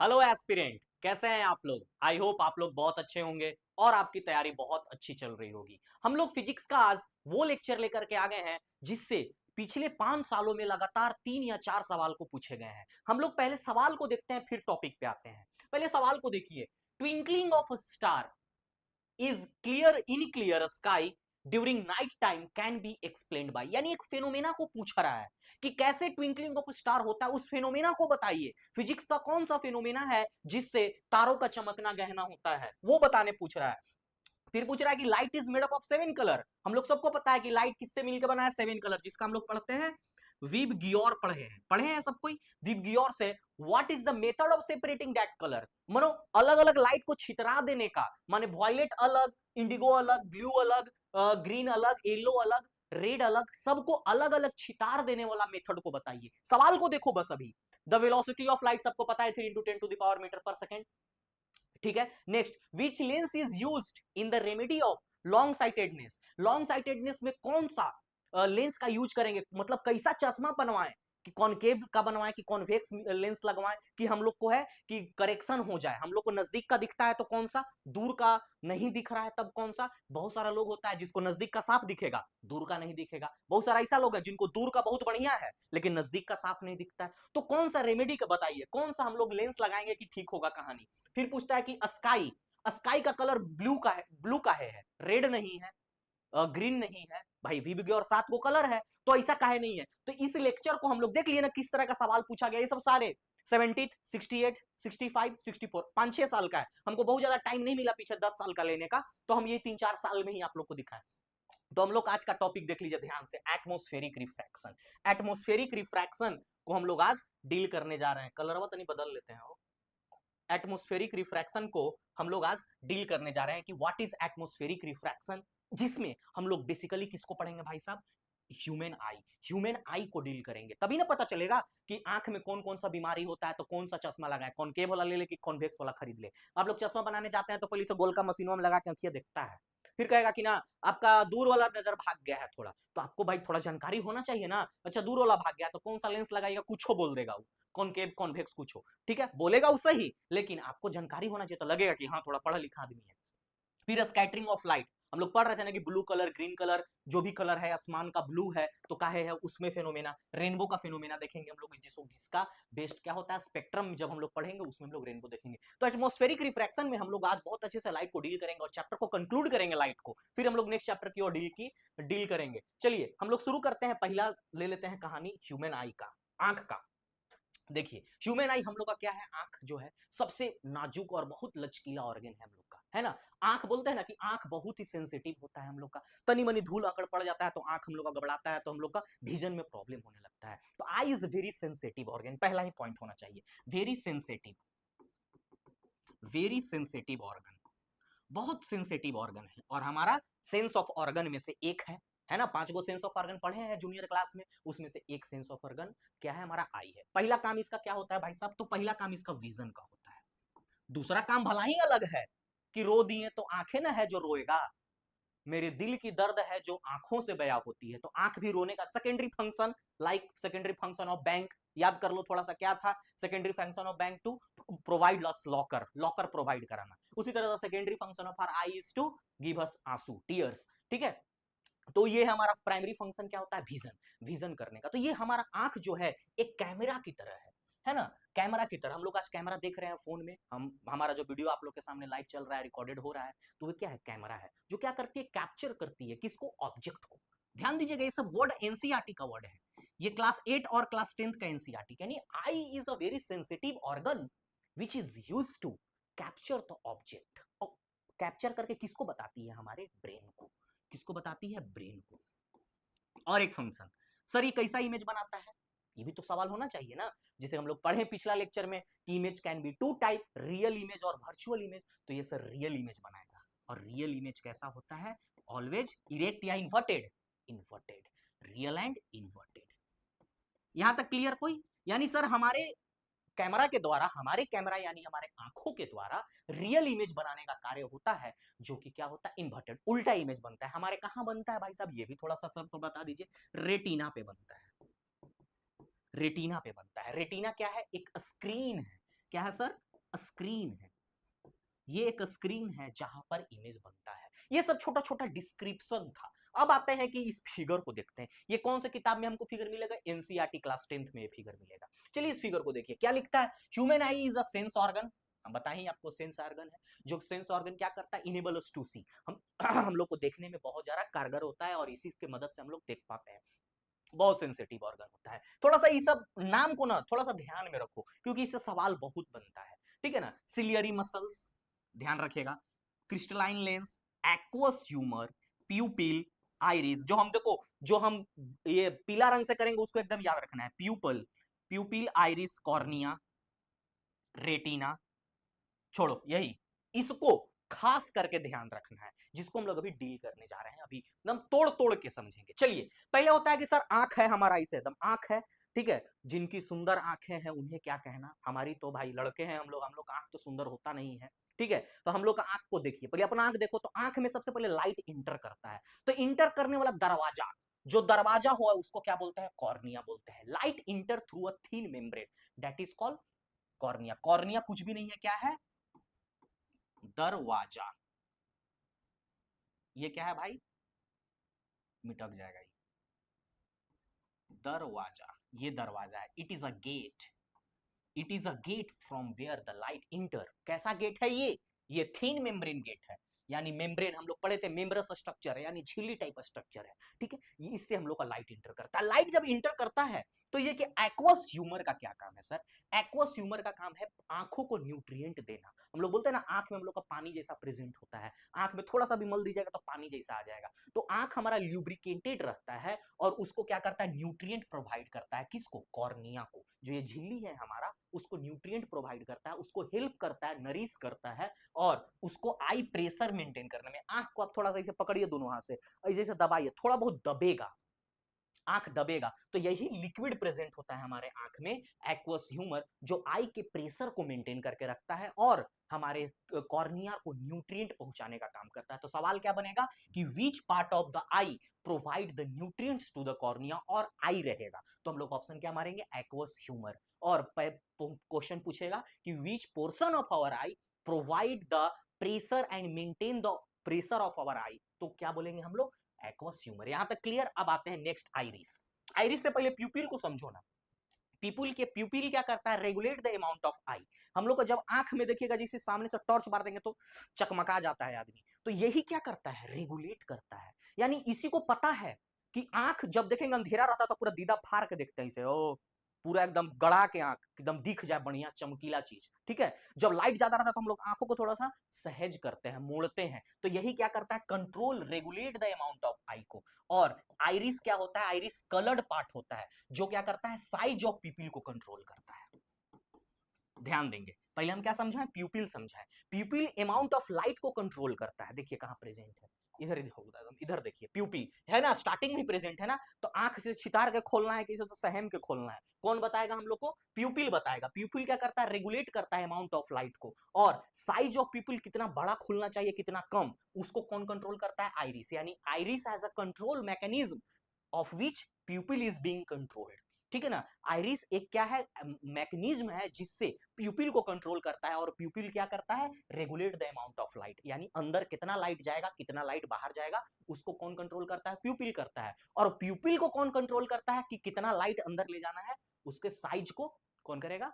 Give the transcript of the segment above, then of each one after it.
Hello aspirant, कैसे हैं आप लोग। आई होप आप लोग बहुत अच्छे होंगे और आपकी तैयारी बहुत अच्छी चल रही होगी। हम लोग फिजिक्स का आज वो लेक्चर लेकर के आ गए हैं जिससे पिछले 5 सालों में लगातार 3 या 4 सवाल को पूछे गए हैं। हम लोग पहले सवाल को देखते हैं फिर टॉपिक पे आते हैं। पहले सवाल को देखिए। Twinkling of a star is clear in clear sky during night time can be explained bye, यानी एक फेनोमेना को पूछ रहा है कि कैसे ट्विंकलिंग ऑफ स्टार होता है, उस फेनोमेना को बताइए। फिजिक्स का कौन सा फेनोमेना है जिससे तारों का चमकना गहना होता है, वो बताने पूछ रहा है। फिर पूछ रहा है कि light is made up of 7 colour. हम लोग सबको पता है कि लाइट किससे मिलकर बना है, 7 कलर, जिसका हम लोग पढ़ते हैं वीब गियोर। पढ़े हैं सब कोई वीब गियोर से। What is the method of separating that colour, मानो अलग अलग लाइट को छितरा देने का, माने वॉयलेट अलग, इंडिगो अलग, ब्लू अलग, ग्रीन अलग, येलो अलग, रेड अलग, सबको अलग अलग छितार देने वाला मेथड को बताइए। सवाल को देखो बस अभी। द वेलोसिटी ऑफ लाइट सबको पता है 3 × 10⁻⁰ ठीक है। Next, which lens is use in the remedy of long sightedness. Long sightedness में कौन सा लेंस का यूज करेंगे, मतलब कैसा चश्मा बनवाएं, कि कॉनकेव का बनवाएं कि कॉन्वेक्स लेंस लगवाएं, कि हम लोग को है कि करेक्शन हो जाए। हम लोग को नजदीक का दिखता है तो कौन सा, दूर का नहीं दिख रहा है तब कौन सा। बहुत सारा लोग होता है जिसको नजदीक का साफ दिखेगा, दूर का नहीं दिखेगा। बहुत सारा ऐसा लोग है जिनको दूर का बहुत बढ़िया है लेकिन नजदीक का साफ नहीं दिखता है। तो कौन सा रेमेडी का बताइए, कौन सा हम लोग लेंस लगाएंगे कि ठीक होगा कहानी। फिर पूछता है कि स्काई, स्काई का कलर ब्लू का है, रेड नहीं है, ग्रीन नहीं है। भाई वीबीगे और 7 को कलर है तो ऐसा काहे नहीं है। तो इस लेक्चर को हम लोग देख लिए ना किस तरह का सवाल पूछा गया। ये सब सारे 70, 68, 65, 64, 5-6 साल का है। हमको बहुत ज्यादा टाइम नहीं मिला पीछे 10 साल का लेने का, तो हम ये 3-4 साल में ही आप लोग को दिखाएं। तो हम लोग आज का टॉपिक देख लीजिए ध्यान से, एटमोस्फेरिक रिफ्रैक्शन। एटमोस्फेरिक रिफ्रैक्शन को हम लोग आज डील करने जा रहे हैं। कलरवा तो नहीं बदल लेते हैं वो। एटमोस्फेरिक रिफ्रैक्शन को हम लोग आज डील करने जा रहे हैं कि व्हाट इज एटमोस्फेरिक रिफ्रैक्शन, जिसमें हम लोग बेसिकली किसको पढ़ेंगे भाई साहब, ह्यूमन आई। ह्यूमन आई को डील करेंगे, तभी ना पता चलेगा कि आंख में कौन कौन सा बीमारी होता है तो कौन सा चश्मा लगाए, कॉनकेव वाला ले ले कि कॉन्वेक्स वाला खरीद ले। आप लोग चश्मा बनाने जाते हैं तो पहले से गोल का मशीनों में लगा के आंखियां देखता है, फिर कहेगा कि ना आपका दूर वाला नजर भाग गया है थोड़ा, तो आपको भाई थोड़ा जानकारी होना चाहिए ना। अच्छा दूर वाला भाग गया तो कौन सा लेंस लगाएगा, कुछ बोल देगा वो, कॉनकेव कॉन्वेक्स कुछ हो, ठीक है बोलेगा वो सही, लेकिन आपको जानकारी होना चाहिए तो लगेगा कि हाँ थोड़ा पढ़ा लिखा आदमी है। फिर स्कैटरिंग ऑफ लाइट, हम लोग पढ़ रहे थे ना कि ब्लू कलर, ग्रीन कलर, जो भी कलर है आसमान का ब्लू है तो काहे है उसमें फेनोमेना, रेनबो का फेनोमेना देखेंगे हम लोग, जिसका बेस्ट क्या होता है स्पेक्ट्रम, जब हम लोग पढ़ेंगे उसमें हम लोग रेनबो देखेंगे। तो एटमॉस्फेरिक रिफ्रैक्शन में हम लोग आज बहुत अच्छे से लाइट को डील करेंगे और चैप्टर को कंक्लूड करेंगे लाइट को, फिर हम लोग नेक्स्ट चैप्टर की ओर डील करेंगे। चलिए हम लोग शुरू करते हैं, पहला ले लेते हैं कहानी ह्यूमन आई का, आंख का। देखिए ह्यूमन आई हम लोग का क्या है, आंख जो है सबसे नाजुक और बहुत लचकीला ऑर्गन है हम लोग का, है ना। आंख बोलते हैं ना कि आंख बहुत ही सेंसिटिव होता है हम लोग का। तनी मनी धूल अकड़ पड़ जाता है तो आंख हम लोग का गबड़ाता है, तो हम लोग का विजन में प्रॉब्लम होने लगता है। तो I is very sensitive organ, पहला ही पॉइंट होना चाहिए, very sensitive, very sensitive organ, बहुत सेंसिटिव ऑर्गन है और हमारा सेंस ऑफ ऑर्गन में से एक है ना। 5 गो सेंस ऑफ ऑर्गन पढ़े हैं जूनियर क्लास में, उसमें से एक सेंस ऑफ ऑर्गन क्या है, हमारा आई है। पहला काम इसका क्या होता है भाई साहब, तो पहला काम इसका विजन का होता है। दूसरा काम भला ही अलग है कि रो दिए तो आंखें ना है जो रोएगा, मेरे दिल की दर्द है जो आंखों से बयां होती है, तो आंख भी रोने का secondary function, like secondary function of bank, याद कर लो थोड़ा सा क्या था secondary function of bank, to provide us locker, locker provide कराना। उसी तरह से secondary function of our eye is to give us आंसू, टीयर्स, ठीक है। तो ये हमारा प्राइमरी फंक्शन क्या होता है, विजन, विजन करने का। तो ये हमारा आंख जो है एक कैमरा की तरह है ना। कैमरा की तरह हम लोग आज कैमरा देख रहे हैं फोन में, हम हमारा जो वीडियो आप लोग के सामने लाइव चल रहा है, रिकॉर्डेड हो रहा है, तो वो क्या है, कैमरा है जो क्या करती है, कैप्चर करती है किसको, ऑब्जेक्ट को। ध्यान दीजिएगा ये सब वर्ड एनसीईआरटी का वर्ड है, ये क्लास 8 और क्लास 10 का एनसीईआरटी, यानी eye is a very sensitive organ which is use to capture the object. Capture करके किसको बताती है, हमारे ब्रेन को, किसको बताती है, ब्रेन को। और एक फंक्शन, सर ये कैसा इमेज बनाता है, ये भी तो सवाल होना चाहिए ना। जिसे हम लोग पढ़े पिछला लेक्चर में कि image can be two type, real image और वर्चुअल इमेज, तो ये सर रियल इमेज बनाएगा। और रियल इमेज कैसा होता है, ऑलवेज इरेक्ट या inverted, inverted, real and inverted. यहां तक क्लियर कोई, यानी सर हमारे कैमरा के द्वारा, हमारे कैमरा यानी हमारे आंखों के द्वारा रियल इमेज बनाने का कार्य होता है, जो कि क्या होता है, इन्वर्टेड, उल्टा इमेज बनता है। हमारे कहां बनता है भाई साहब, ये भी थोड़ा सा सर तो बता दीजिए, रेटिना पे बनता है, रेटिना पे बनता है। रेटिना क्या है, एक स्क्रीन है, क्या है सर, स्क्रीन है, ये एक स्क्रीन है जहां पर इमेज बनता है। ये सब छोटा छोटा डिस्क्रिप्शन था। अब आते हैं कि इस फिगर को देखते हैं। ये कौन से किताब में हमको फिगर मिलेगा? एनसीईआरटी क्लास 10th में ये फिगर मिलेगा। चलिए इस फिगर को देखिए, क्या लिखता है? Human I is a sense organ. हम बताएं आपको सेंस ऑर्गन है, जो सेंस ऑर्गन क्या करता है? इनेबल अस टू सी। हम हम लोग को देखने में बहुत ज्यादा कारगर होता है और इसी की मदद से हम लोग देख पाते हैं। बहुत सेंसिटिव ऑर्गन होता है। थोड़ा सा ये सब नाम को ना थोड़ा सा ध्यान में रखो, क्योंकि इससे सवाल बहुत बनता है। ठीक है ना? सिलियरी मसल्स, ध्यान रखिएगा। Crystalline lens, aqueous humour, प्यूपिल, iris. जो हम देखो, जो हम ये पीला रंग से करेंगे उसको एकदम याद रखना है। Pupil, pupil, iris, cornea, retina, छोड़ो यही, इसको खास करके ध्यान रखना है, जिसको हम लोग अभी डील करने जा रहे हैं। अभी एकदम तोड़ तोड़ के समझेंगे। चलिए, पहले होता है कि सर आंख है हमारा, इसे एकदम आंख है। ठीक है, जिनकी सुंदर आंखें हैं उन्हें क्या कहना? हमारी तो भाई लड़के हैं हम लोग आंख तो सुंदर होता नहीं है। ठीक है, तो हम लोग का आंख को देखिए, पहले अपना आंख देखो, तो आंख में सबसे पहले लाइट इंटर करता है। तो इंटर करने वाला दरवाजा, जो दरवाजा हुआ उसको क्या बोलते हैं? कॉर्निया बोलते हैं। Light inter through a thin membrane, that is called cornea. Cornea कुछ भी नहीं है, क्या है? दरवाजा। ये क्या है भाई? मिटक जाएगा ये। दरवाजा, ये दरवाजा है। It is a gate, it is a gate from where the light enter. कैसा गेट है ये थिन मेम्ब्रेन गेट है। यानी मेम्ब्रेन हम लोग पढ़े थे, मेम्ब्रस स्ट्रक्चर है, यानी झिल्ली टाइप स्ट्रक्चर है। ठीक है, ये इससे हम लोग का लाइट इंटर करता है। लाइट जब इंटर करता है तो ये कि एक्वस ह्यूमर का क्या काम है सर? एक्वस ह्यूमर का काम है आंखों को न्यूट्रिएंट देना। हम लोग बोलते हैं ना, आंख में हम लोग का पानी जैसा प्रेजेंट होता है। आंख में थोड़ा सा भी मल दीजिएगा तो पानी जैसा आ जाएगा। तो आंख हमारा ल्यूब्रिकेटेड रहता है और उसको क्या करता है? न्यूट्रिएंट प्रोवाइड करता है। किसको? कॉर्निया को। जो ये झिल्ली है हमारा, उसको न्यूट्रिएंट प्रोवाइड करता है, उसको हेल्प करता है, नरिश करता है, और उसको आई प्रेशर मेंटेन करने में। आंख को आप थोड़ा सा इसे पकड़िए दोनों हाथ से, जैसे दबाइए, थोड़ा बहुत दबेगा, आंख दबेगा, तो यही लिक्विड प्रेजेंट होता है हमारे आंख में, एक्वस ह्यूमर, जो आई के प्रेशर को मेंटेन करके रखता है और हमारे कॉर्निया को न्यूट्रिएंट पहुंचाने का काम करता है। तो सवाल क्या बनेगा कि which part of the eye provide the nutrients to the cornea, और आई रहेगा तो हम लोग ऑप्शन क्या मारेंगे? Aqueous humour. और क्वेश्चन पूछेगा कि which portion of our eye provide the pressure and maintain the pressure of our eye, तो क्या बोलेंगे हम लोग? Aqueous humour. यहां तक क्लियर? अब आते हैं नेक्स्ट, आइरिस। आइरिस से पहले प्यूपिल को समझो ना। प्यूपिल क्या करता है? रेगुलेट द अमाउंट ऑफ आई। हम लोग को जब आंख में देखिएगा, जिसे सामने से टॉर्च मार देंगे तो चकमका जाता है आदमी, तो यही क्या करता है? रेगुलेट करता है। यानी इसी को पता है कि आंख जब देखेंगे अंधेरा रहता है तो पूरा दीदा फाड़ के देखते हैं इसे, ओ पूरा एकदम गड़ा के आंख एकदम दिख जाए बढ़िया चमकीला चीज। ठीक है, जब लाइट ज्यादा रहता है तो हम लोग आंखों को थोड़ा सा सहज करते हैं, मोड़ते हैं। तो यही क्या करता है? Control, regulate the amount of eye को। और आइरिस क्या होता है? आइरिस कलर्ड पार्ट होता है, जो क्या करता है? साइज ऑफ पिपिल को कंट्रोल करता है। ध्यान देंगे, पहले हम क्या समझा है? प्यूपिल समझा है। प्यूपिल अमाउंट ऑफ लाइट को कंट्रोल करता है। देखिए कहां प्रेजेंट है, इधर इधर होगा एकदम, इधर देखिए प्यूपिल है ना, स्टार्टिंग में प्रेजेंट है ना। तो आंख से छितार के खोलना है कि इसे तो सहम के खोलना है, कौन बताएगा हम लोग को? प्यूपिल बताएगा। प्यूपिल क्या करता है? रेगुलेट करता है अमाउंट ऑफ लाइट को। और साइज ऑफ प्यूपिल कितना बड़ा खुलना चाहिए, कितना कम, उसको कौन कंट्रोल करता है? आइरिस। यानी iris as a control mechanism of which pupil is being controlled. ठीक है ना, आइरिस एक क्या है? मैकेनिज्म है जिससे प्यूपिल को कंट्रोल करता है। और प्यूपिल क्या करता है? Regulate the amount of light, यानी अंदर कितना लाइट जाएगा, कितना लाइट बाहर जाएगा, उसको कौन कंट्रोल करता है? प्यूपिल करता है। और प्यूपिल को कौन कंट्रोल करता है कि कितना लाइट अंदर ले जाना है, उसके साइज को कौन करेगा?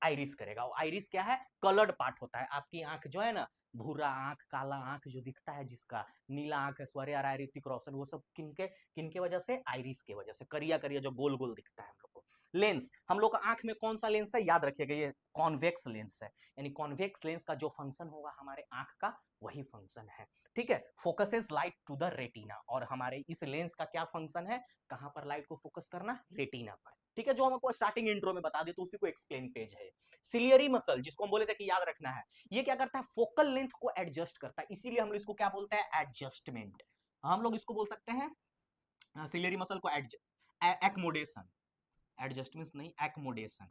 आइरिस करेगा। और आइरिस क्या है? कलर्ड पार्ट होता है। आपकी आंख जो है ना, भूरा आंख, काला आंख जो दिखता है, जिसका नीला आंख, ऐश्वर्या राय, ऋतिक रोशन, वो सब किनके किनके वजह से? आइरिस के वजह से। करिया करिया जो गोल गोल दिखता है हम लोग को। लेंस, हम लोग का आंख में कौन सा लेंस है? याद रखिएगा, ये कॉन्वेक्स लेंस है। यानी कॉन्वेक्स लेंस का जो फंक्शन होगा हमारे आंख का, वही फंक्शन है। ठीक है, focuses light to the retina. और हमारे इस लेंस का क्या फंक्शन है? कहां पर लाइट को फोकस करना? रेटिना पर। ठीक है, जो हमको स्टार्टिंग इंट्रो में बता दे, तो उसी को एक्सप्लेन पेज है। सिलियरी मसल, जिसको हम बोले थे कि याद रखना है, ये क्या करता है? फोकल लेंथ को एडजस्ट करता है, इसीलिए हम लोग इसको क्या बोलते हैं? एडजस्टमेंट। हम लोग इसको बोल सकते हैं सिलियरी मसल को एक्मोडेशन, एडजस्टमेंट नहीं, एक्मोडेशन।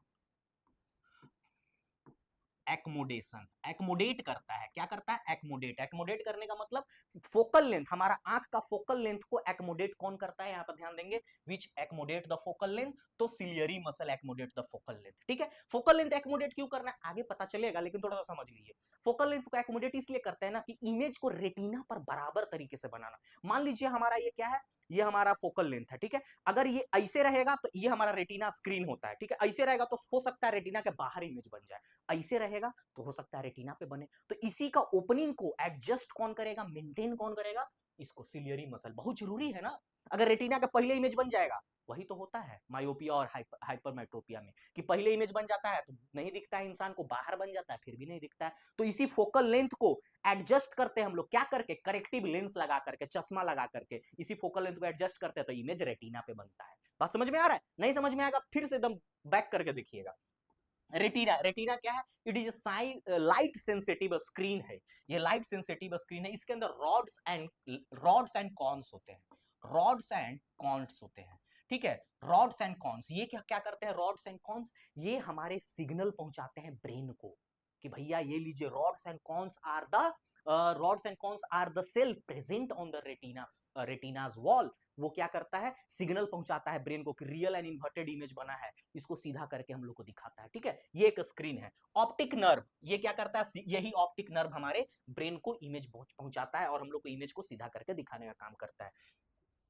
एक्मोडेशन, एक्मोडेट करता है। क्या करता है? एक्मोडेट। एक्मोडेट करने का मतलब फोकल लेंथ, हमारा आंख का फोकल लेंथ को एक्मोडेट कौन करता है? यहां पर ध्यान देंगे, which accommodate the focal length, तो ciliary muscle accommodate the focal length. ठीक है, फोकल लेंथ एक्मोडेट क्यों करना है आगे पता चलेगा, लेकिन थोड़ा सा समझ लीजिए। फोकल लेंथ को एक्मोडेट इसलिए करते हैं ना कि इमेज को रेटिना पर बराबर तरीके से बनाना। मान लीजिए हमारा ये क्या है, ये हमारा फोकल लेंथ है, ठीक है। अगर ये ऐसे रहेगा तो ये हमारा रेटिना स्क्रीन होता है, ठीक है। ऐसे रहेगा तो हो सकता है रेटिना के बाहर इमेज बन जाए, ऐसे रहेगा तो हो सकता है रेटिना पे बने। तो इसी का ओपनिंग को एडजस्ट कौन करेगा, मेंटेन कौन करेगा? इसको सिलियरी मसल। बहुत जरूरी है ना, अगर रेटिना का पहले इमेज बन जाएगा, वही तो होता है मायोपिया और हाइपरमेट्रोपिया में, कि पहले इमेज बन जाता है तो नहीं दिखता है इंसान को, बाहर बन जाता है फिर भी नहीं दिखता है। तो इसी फोकल लेंथ को एडजस्ट करते हैं हम लोग, क्या करके? करेक्टिव लेंस लगा करके, चश्मा लगा करके इसी फोकल लेंथ को एडजस्ट करते हैं, तो इमेज रेटिना पे बनता है। बात समझ में आ रहा है? नहीं समझ में आएगा फिर से एकदम बैक करके देखिएगा। रेटिना, रेटिना क्या है? It is light sensitive screen है, ये लाइट सेंसिटिव स्क्रीन है। इसके अंदर रॉड्स एंड कॉन्स होते हैं, रॉड्स एंड कॉन्स होते हैं, ठीक है। रॉड्स एंड कॉन्स, ये क्या क्या करते हैं? रॉड्स एंड कॉन्स ये हमारे सिग्नल पहुंचाते हैं ब्रेन को, कि भैया ये लीजिए, rods and cones are the rods and cones are the cell present on the retina's wall. वो क्या करता है? सिग्नल पहुंचाता है ब्रेन को कि रियल एंड इन्वर्टेड इमेज बना है, इसको सीधा करके हम लोग को दिखाता है, ठीक है। ये एक स्क्रीन है। ऑप्टिक नर्व, ये क्या करता है? यही ऑप्टिक नर्व हमारे ब्रेन को इमेज पहुंचाता है और हम लोग को इमेज को सीधा करके दिखाने का काम करता है।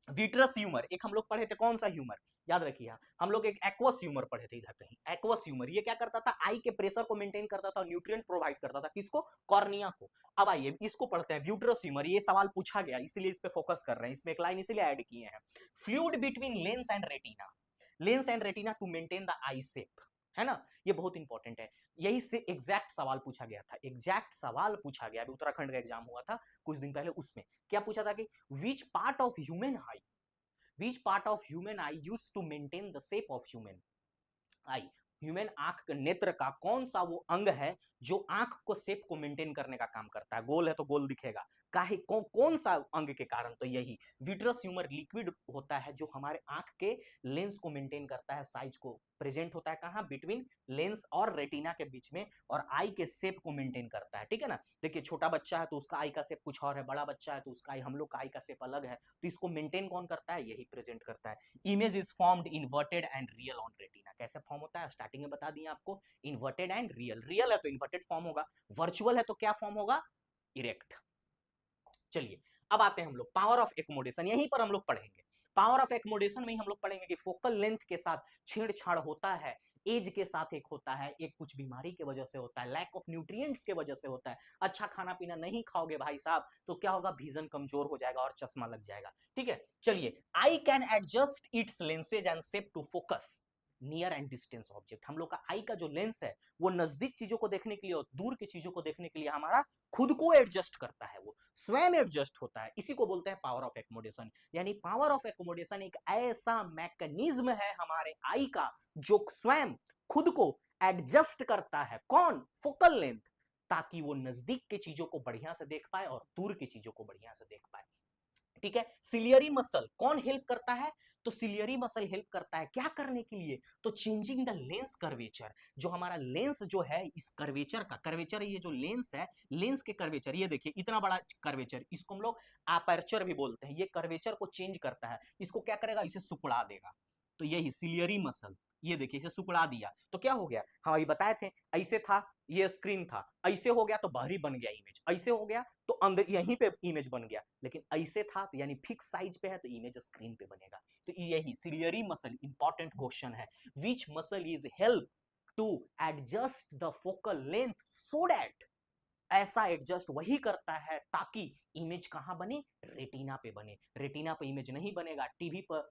विट्रस ह्यूमर, एक हम लोग पढ़े थे, कौन सा ह्यूमर याद रखिए, हम लोग एक एक्वस ह्यूमर पढ़े थे इधर कहीं। एक्वस ह्यूमर ये क्या करता था? आई के प्रेशर को मेंटेन करता था, न्यूट्रिएंट प्रोवाइड करता था, किसको? कॉर्निया को। अब आइए इसको पढ़ते हैं, व्यूट्रस ह्यूमर। ये सवाल पूछा गया इसलिए इस पे फोकस कर रहे हैं, इसमें एक लाइन इसीलिए ऐड किए हैं। Fluid between lens and retina, lens and retina to maintain the eye shape, है ना, ये बहुत इंपॉर्टेंट है। यही से एग्जैक्ट सवाल पूछा गया था, एग्जैक्ट सवाल पूछा गया, अभी उत्तराखंड का एग्जाम हुआ था कुछ दिन पहले, उसमें क्या पूछा था कि which part of human I, which part of human eye used to maintain the shape of human eye? Human आंख नेत्र का कौन सा वो अंग है जो आंख को शेप को मेंटेन करने का काम करता है? गोल है तो गोल दिखेगा, काहे कौन सा अंग के कारण? तो यही विट्रस ह्यूमर लिक्विड होता है जो हमारे आंख के लेंस को मेंटेन करता है, साइज को, प्रेजेंट होता है कहां? बिटवीन लेंस और रेटिना के बीच में, और आई के शेप को मेंटेन करता है, ठीक है ना। देखिए छोटा बच्चा है तो उसका आई का शेप कुछ और है, बड़ा बच्चा है तो उसका आई, हम लोग का आई का शेप अलग है, तो इसको मेंटेन कौन करता है? यही प्रेजेंट करता है। Image is formed inverted and real on retina, कैसे फॉर्म होता है स्टार्टिंग में बता दिया आपको, इन्वर्टेड एंड रियल। रियल है तो इन्वर्टेड फॉर्म होगा, वर्चुअल है तो क्या फॉर्म होगा? इरेक्ट। चलिए अब आते हैं हम लोग पावर ऑफ एकोमोडेशन, यहीं पर हम लोग पढ़ेंगे। पावर ऑफ एकोमोडेशन में ही हम लोग पढ़ेंगे कि फोकल लेंथ के साथ छेड़छाड़ होता है, एज के साथ एक होता है, एक कुछ बीमारी की वजह से होता है, लैक ऑफ न्यूट्रिएंट्स के वजह से होता है। अच्छा खाना पीना नहीं खाओगे भाई साहब तो क्या होगा? विजन कमजोर हो जाएगा और चश्मा लग जाएगा, ठीक है। चलिए, I can adjust its lenses and shape to focus near and distance object. हम लोग का आई का जो लेंस है वो नजदीक चीजों को देखने के लिए और दूर की चीजों को देखने के लिए हमारा खुद को एडजस्ट करता है, वो स्वयं एडजस्ट होता है, इसी को बोलते हैं पावर ऑफ एकोमोडेशन। यानी पावर ऑफ एकोमोडेशन एक ऐसा मैकेनिज्म है हमारे आई का जो स्वयं खुद को एडजस्ट करता है, कौन? फोकल लेंथ, ताकि वो नजदीक के चीजों को बढ़िया से देख पाए और दूर की चीजों को बढ़िया से देख पाए, ठीक है। सिलियरी मसल कौन हेल्प करता है? तो सिलियरी मसल हेल्प करता है क्या करने के लिए? तो चेंजिंग द लेंस कर्वेचर, जो हमारा लेंस जो है इस कर्वेचर का, कर्वेचर ये जो लेंस है, लेंस के कर्वेचर, ये देखिए इतना बड़ा कर्वेचर, इसको हम लोग अपर्चर भी बोलते हैं, ये कर्वेचर को चेंज करता है, इसको क्या करेगा? इसे सुकड़ा देगा। तो यही सिलियरी मसल, ये देखिए इसे सुकड़ा दिया तो क्या हो गया? हाँ ये बताए थे, ऐसे था, ये स्क्रीन था, ऐसे हो गया तो बाहरी बन गया इमेज, ऐसे हो गया तो अंदर यहीं पे इमेज बन गया, लेकिन ऐसे था तो यानी फिक्स साइज पे है तो इमेज स्क्रीन पे बनेगा। तो यही सिलियरी मसल, इंपॉर्टेंट क्वेश्चन है, which muscle is help to adjust the focal length so that, ऐसा एडजस्ट वही करता है ताकि इमेज कहां बने? रेटिना पे बने। रेटिना पे इमेज नहीं बनेगा, टीवी पर,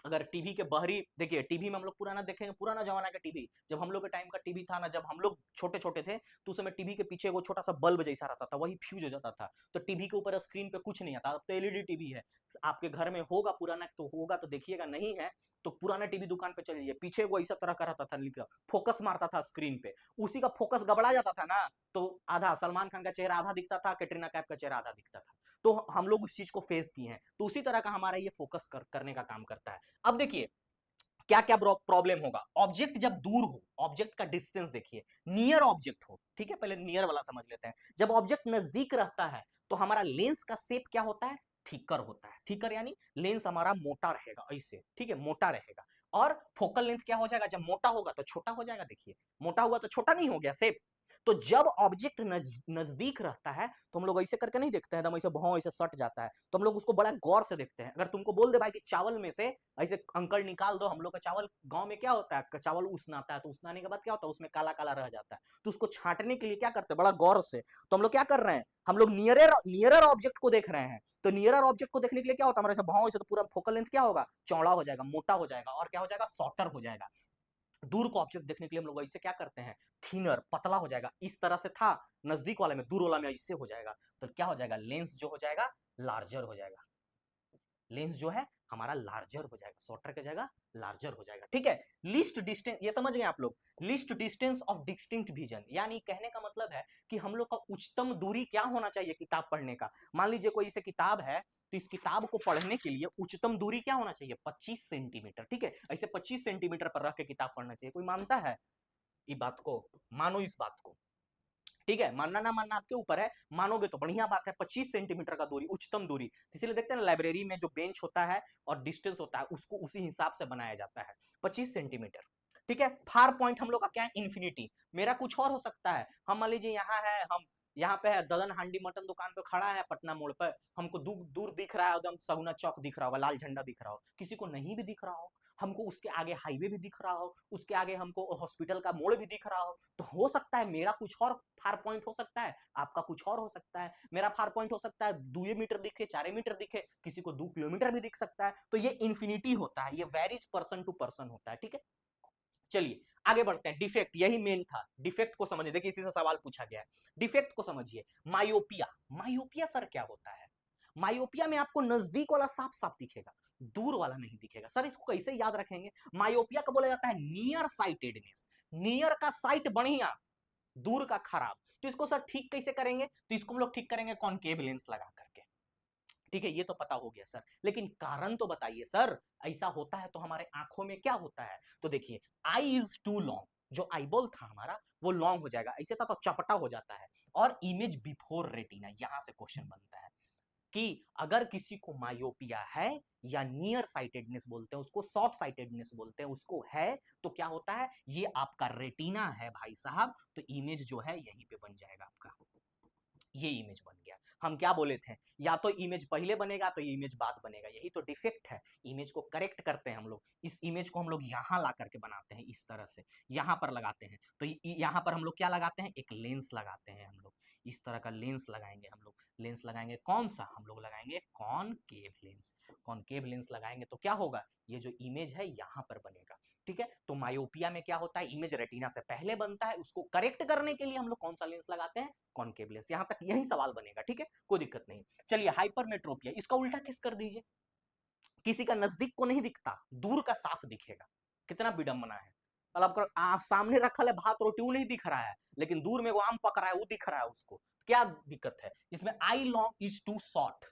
अगर टीवी के बाहरी देखिए, टीवी में हम लोग पुराना देखेंगे, पुराना जमाना का टीवी, जब हम लोग के टाइम का टीवी था ना, जब हम लोग छोटे छोटे थे तो उस समय टीवी के पीछे वो छोटा सा बल्ब जैसा रहता था, वही फ्यूज हो जाता था, तो टीवी के ऊपर स्क्रीन पे कुछ नहीं आता। अब तो एलईडी टीवी है, आपके घर में होगा पुराना तो होगा तो देखिएगा, नहीं है तो पुराना टीवी दुकान पे चल जाइए, पीछे वो ऐसा तरह का रहता था, लिखा फोकस मारता था स्क्रीन पे, उसी का फोकस गबड़ा जाता था ना, तो आधा सलमान खान का चेहरा आधा दिखता था, कैटरीना कैफ का चेहरा आधा दिखता था, तो हम लोग उस चीज को फेस किए हैं, तो उसी तरह का हमारा ये फोकस करने का काम करता है। अब देखिए क्या क्या प्रॉब्लम होगा? ऑब्जेक्ट जब दूर हो, ऑब्जेक्ट का डिस्टेंस देखिए, नियर ऑब्जेक्ट हो, ठीक है, पहले नियर वाला समझ लेते हैं। जब ऑब्जेक्ट नजदीक रहता है तो हमारा लेंस का शेप क्या होता है? थिकर होता है। थिकर यानी लेंस हमारा मोटा रहेगा, ऐसे, ठीक है, मोटा रहेगा। और फोकल लेंथ क्या हो जाएगा? जब मोटा होगा तो छोटा हो जाएगा। देखिए, मोटा हुआ तो छोटा नहीं हो गया शेप। तो जब ऑब्जेक्ट नजदीक रहता है तो हम लोग ऐसे करके नहीं देखते हैं, एकदम ऐसे भौं ऐसे सट जाता है, तो हम लोग उसको बड़ा गौर से देखते हैं। अगर तुमको बोल दे भाई कि चावल में से ऐसे अंकल निकाल दो, हम लोग का चावल गांव में क्या होता है, चावल उसनाता है, तो उसनाने के बाद क्या होता है, उसमें काला काला रह जाता है, तो उसको छांटने के लिए क्या करते हैं, बड़ा गौर से। तो हम लोग क्या कर रहे हैं, हम लोग नियरर ऑब्जेक्ट को देख रहे हैं। तो नियरर ऑब्जेक्ट को देखने के लिए क्या होता है, हमारे भाव से तो पूरा फोकल लेंथ क्या होगा, चौड़ा हो जाएगा, मोटा हो जाएगा, और क्या हो जाएगा, शॉर्टर हो जाएगा। दूर को ऑब्जेक्ट देखने के लिए हम लोग ऐसे क्या करते हैं, थिनर, पतला हो जाएगा। इस तरह से था नजदीक वाले में, दूर वाला में ऐसे हो जाएगा। तो क्या हो जाएगा, लेंस जो हो जाएगा लार्जर हो जाएगा। लेंस जो है हमारा लार्जर हो जाएगा, शॉर्टर की जगह लार्जर हो जाएगा, ठीक है। लिस्ट डिस्टेंस, ये समझ गए आप लोग, list distance of distinct vision, यानी कहने का मतलब है कि हम लोग का उच्चतम दूरी क्या होना चाहिए किताब पढ़ने का। मान लीजिए कोई इसे किताब है, तो इस किताब को पढ़ने के लिए उच्चतम दूरी क्या होना चाहिए, 25 सेंटीमीटर, ठीक है। ऐसे 25 सेंटीमीटर पर रख के किताब पढ़ना चाहिए। कोई मानता है इस बात को? मानो इस बात को, ठीक है, मानना ना मानना आपके ऊपर है। मानोगे तो बढ़िया बात है। 25 सेंटीमीटर का दूरी, उच्चतम दूरी, इसीलिए देखते हैं ना लाइब्रेरी में जो बेंच होता है और डिस्टेंस होता है उसको उसी हिसाब से बनाया जाता है, 25 सेंटीमीटर, ठीक है। फार पॉइंट हम लोग का क्या है, इन्फिनिटी। मेरा कुछ और हो सकता है, हम मान लीजिए यहाँ है, हम यहाँ पे है, ददन हांडी मटन दुकान पे खड़ा है पटना मोड़ पर, हमको दूर दूर दिख रहा है, एकदम सगुना चौक दिख रहा होगा, लाल झंडा दिख रहा हो, किसी को नहीं भी दिख रहा हो, हमको उसके आगे हाईवे भी दिख रहा हो, उसके आगे हमको हॉस्पिटल का मोड़ भी दिख रहा हो, तो हो सकता है मेरा कुछ और फार पॉइंट हो सकता है, आपका कुछ और हो सकता है। मेरा फार पॉइंट हो सकता है 2 मीटर दिखे, 4 मीटर दिखे, किसी को 2 किलोमीटर भी दिख सकता है। तो ये इन्फिनिटी होता है, ये वेरीज पर्सन टू पर्सन होता है, ठीक है। चलिए आगे बढ़ते हैं। डिफेक्ट, यही मेन था, डिफेक्ट को समझिए। देखिए इसी से सवाल पूछा गया है, डिफेक्ट को समझिए। मायोपिया, मायोपिया सर क्या होता है? मायोपिया में आपको नजदीक वाला साफ साफ दिखेगा, दूर वाला नहीं दिखेगा। सर इसको कैसे याद रखेंगे? मायोपिया को बोला जाता है नियर साइटेडनेस। नियर का साइट बढ़िया, दूर का खराब। तो इसको सर ठीक कैसे करेंगे? तो इसको हम लोग ठीक करेंगे कॉनकेव लेंस लगा करके, ठीक है। ये तो पता हो गया सर, लेकिन कारण तो बताइए सर। ऐसा होता है तो हमारे आंखों में क्या होता है? तो देखिए, आई इज टू लॉन्ग, जो आईबॉल था हमारा वो लॉन्ग हो जाएगा, ऐसे था तो चपटा हो जाता है। और इमेज बिफोर रेटिना, यहां से क्वेश्चन बनता है कि अगर किसी को मायोपिया है या नियर साइटेडनेस बोलते हैं उसको, शॉर्ट साइटेडनेस बोलते हैं उसको, है तो क्या होता है, ये आपका रेटिना है भाई साहब, तो इमेज जो है यहीं पे बन जाएगा आपका, ये इमेज बन गया। हम क्या बोले थे, या तो इमेज पहले बनेगा तो ये इमेज बाद बनेगा, यही तो डिफेक्ट है। इमेज को करेक्ट करते हैं हम लोग, इस इमेज को हम लोग यहां ला करके बनाते हैं, इस तरह से यहां पर लगाते हैं। तो यहां पर हम लोग क्या लगाते हैं, एक लेंस लगाते हैं हम लोग, इस तरह का लेंस लगाएंगे हम लोग। लेंस लगाएंगे कौन सा, हम लोग लगाएंगे कॉनकेव लेंस। कॉनकेव लेंस लगाएंगे तो क्या होगा, ये जो इमेज है यहां पर बनेगा, ठीक है। तो मायोपिया में क्या होता है, इमेज रेटिना से पहले बनता है, उसको करेक्ट करने के लिए हम लोग कौन सा लेंस लगाते हैं, कॉनकेव लेंस। यहां तक यही सवाल बनेगा, ठीक है, कोई दिक्कत नहीं। चलिए हाइपरमेट्रोपिया, इसका उल्टा किस कर दीजिए, किसी का नजदीक को नहीं दिखता, दूर का साफ दिखेगा। कितना विडंबना है, मतलब आप सामने रखल है भात रोटी वो नहीं दिख रहा है, लेकिन दूर में वो आम पक रहा है वो दिख रहा है उसको, क्या दिक्कत है इसमें? Eye long is too short,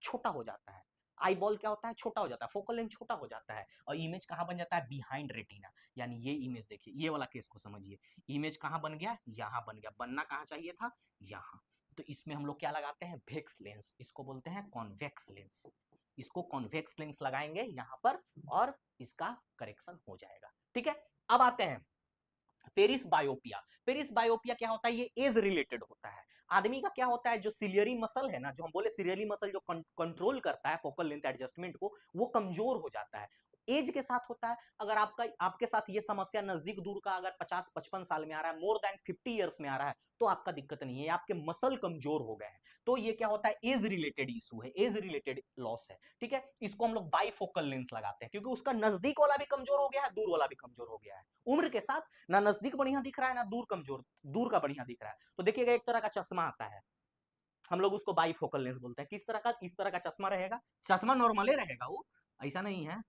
छोटा हो जाता है। आई बॉल क्या होता है, छोटा हो जाता है, फोकल लेंथ छोटा हो जाता है, और इमेज कहां बन जाता है, बिहाइंड रेटिना। यानी ये इमेज देखिए, ये वाला केस को समझिए, इमेज कहां बन गया, यहां बन गया, बनना कहां चाहिए था, यहां। तो इसमें हम लोग क्या लगाते हैं, वेक्स लेंस, इसको बोलते हैं कॉन्वेक्स लेंस। इसको कॉन्वेक्स लेंस लगाएंगे यहां पर, और इसका करेक्शन हो जाएगा, ठीक है। अब आते हैं पेरिस बायोपिया। पेरिस बायोपिया क्या होता है, ये एज रिलेटेड होता है। आदमी का क्या होता है, जो सिलियरी मसल है ना, जो हम बोले सिलियरी मसल जो कंट्रोल करता है फोकल लेंथ एडजस्टमेंट को, वो कमजोर हो जाता है, एज के साथ होता है। अगर आपका आपके साथ ये समस्या नजदीक दूर का अगर 50-55 साल में आ रहा है, मोर देन 50 ईयर्स में आ रहा है, तो आपका दिक्कत नहीं है, आपके मसल कमजोर हो गए हैं। तो ये क्या होता है, एज रिलेटेड इशू है, एज रिलेटेड लॉस है, ठीक है। इसको हम लोग बाईफोकल लेंस लगाते हैं, क्योंकि उसका नजदीक वाला भी कमजोर हो गया है, दूर वाला भी कमजोर हो गया है उम्र के साथ। ना नजदीक बढ़िया दिख रहा है, ना दूर कमजोर, दूर का बढ़िया दिख रहा है। तो देखिएगा एक तरह का चश्मा आता है, हम लोग उसको बाईफोकल लेंस बोलते हैं। किस तरह का, इस तरह का चश्मा रहेगा, चश्मा नॉर्मली रहेगा वो, ऐसा नहीं है